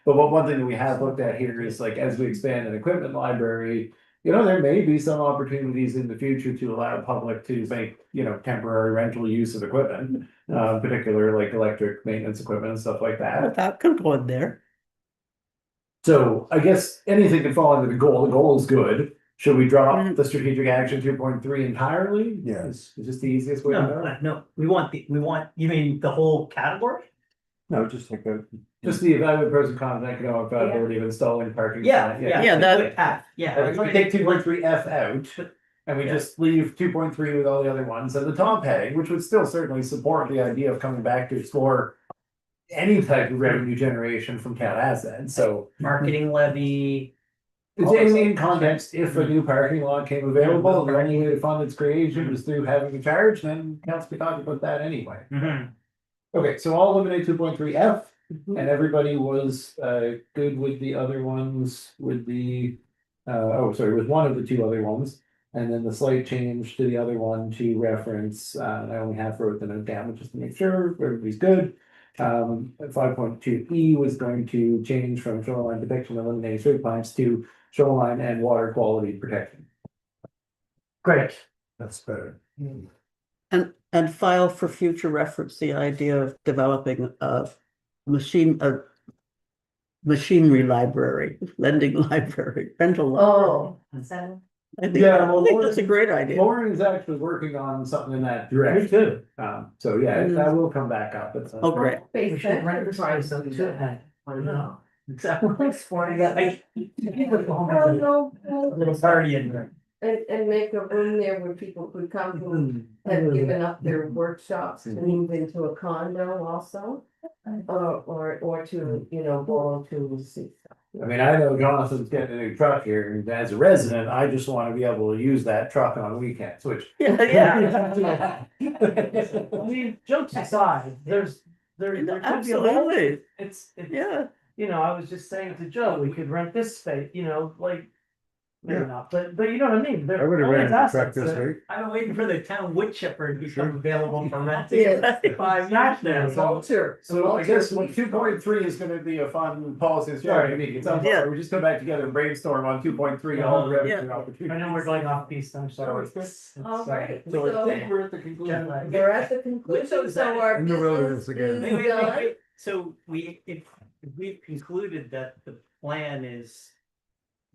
But one thing that we have looked at here is like, as we expand an equipment library, there may be some opportunities in the future to allow public to make, temporary rental use of equipment, particular like electric maintenance equipment and stuff like that. That could go in there. So I guess anything can fall under the goal. The goal is good. Should we drop Mhm. the strategic action 2.3 entirely? Yes. It's just the easiest way to go. No, you mean the whole category? No, just like a. Just the evaluate pros and cons, economic viability of installing parking. Yeah, sign, yeah. Yeah, that- Good path, yeah. If we take 2.3 F out, and we just leave 2.3 with all the other ones, and the top heading, which would still certainly support the idea of coming back to explore any type of revenue generation from town assets, so. Marketing levy. It's in context, if a new parking lot came available, the only way to fund its creation was through having a charge, then council be talking about that anyway. Okay, so I'll eliminate 2.3 F, and everybody was good with the other ones, with the. With one of the two other ones, and then the slight change to the other one to reference, I only half wrote the note down, just to make sure everybody's good. 5.2 E was going to change from shoreline protection eliminating straight pipes to shoreline and water quality protection. Great. That's better. And file for future reference, the idea of developing a machinery library, lending library, rental library. Oh, I think Yeah, well, that's a great idea. Lauren is actually working on something in that direction. Me too. So yeah, that will come back up. It's, Oh, great. We should rent the price of two. I know. Exactly. I- Oh, no, Little party in there. and make a room there where people could come who have given up their workshops to move into a condo also. Or to, borrow tools. I mean, I know Jonathan's getting a new truck here, and as a resident, I just wanna be able to use that truck on weekends, which. Yeah. I mean, jokes aside, there could be a lot, Absolutely, it's, yeah. I was just saying to Joe, we could rent this space, like. Maybe not, but you know what I mean? I would have rented the truck this week. I've been waiting for the town wood chipper to become available for renting. Yeah. 5 years now, so. Culture. So I guess 2.3 is gonna be a fun policy and strategy meeting. It's not, Yeah. we just come back together and brainstorm on 2.3, all the revenue I opportunities. know we're going off piece, I'm No, sorry. it's good. All right, So I so think we're at the conclusion. we're at the conclusion, so our In the wilderness business again. is done. So if we've concluded that the plan is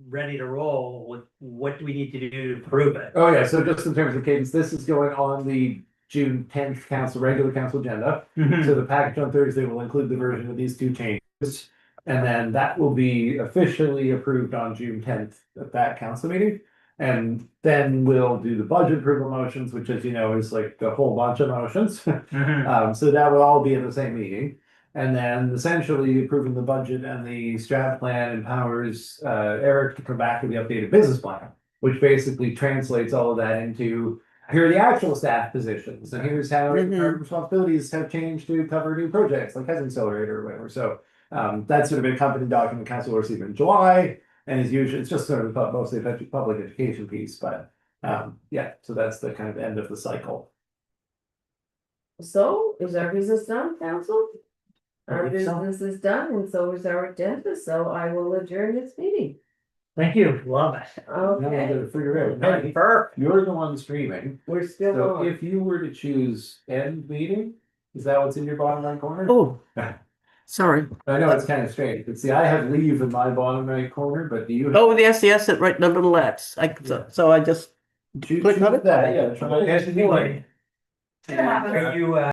ready to roll with what do we need to do to prove it? Oh, yeah, so just in terms of cadence, this is going on the June tenth regular council agenda. So the package on Thursday will include the version of these two changes. And then that will be officially approved on June tenth at that council meeting. And then we'll do the budget approval motions, which, as you know, is like a whole bunch of motions. So that will all be in the same meeting. And then essentially approving the budget and the strat plan empowers Eric to come back with the updated business plan, which basically translates all of that into, here are the actual staff positions, and here's how our responsibilities have changed to cover new projects like Housing Accelerator or whatever. So that's sort of a company document council will receive in July, and is usually, it's just sort of mostly a public education piece, but yeah, so that's the kind of end of the cycle. So is our business done, council? Our think so. business is done, and so is our agenda, so I will adjourn this meeting. Thank you, love it. Now we Okay, gotta figure out, hey, Perfect. you're the one streaming, we're still so on. if you were to choose end meeting, is that what's in your bottom right corner? Oh, sorry. I know it's kind of strange, but see, I have leave in my bottom right corner, but do you? Oh, yes, yes, it right, the little X. So I just Choose click on it? that, yeah, try. Boy. Are you,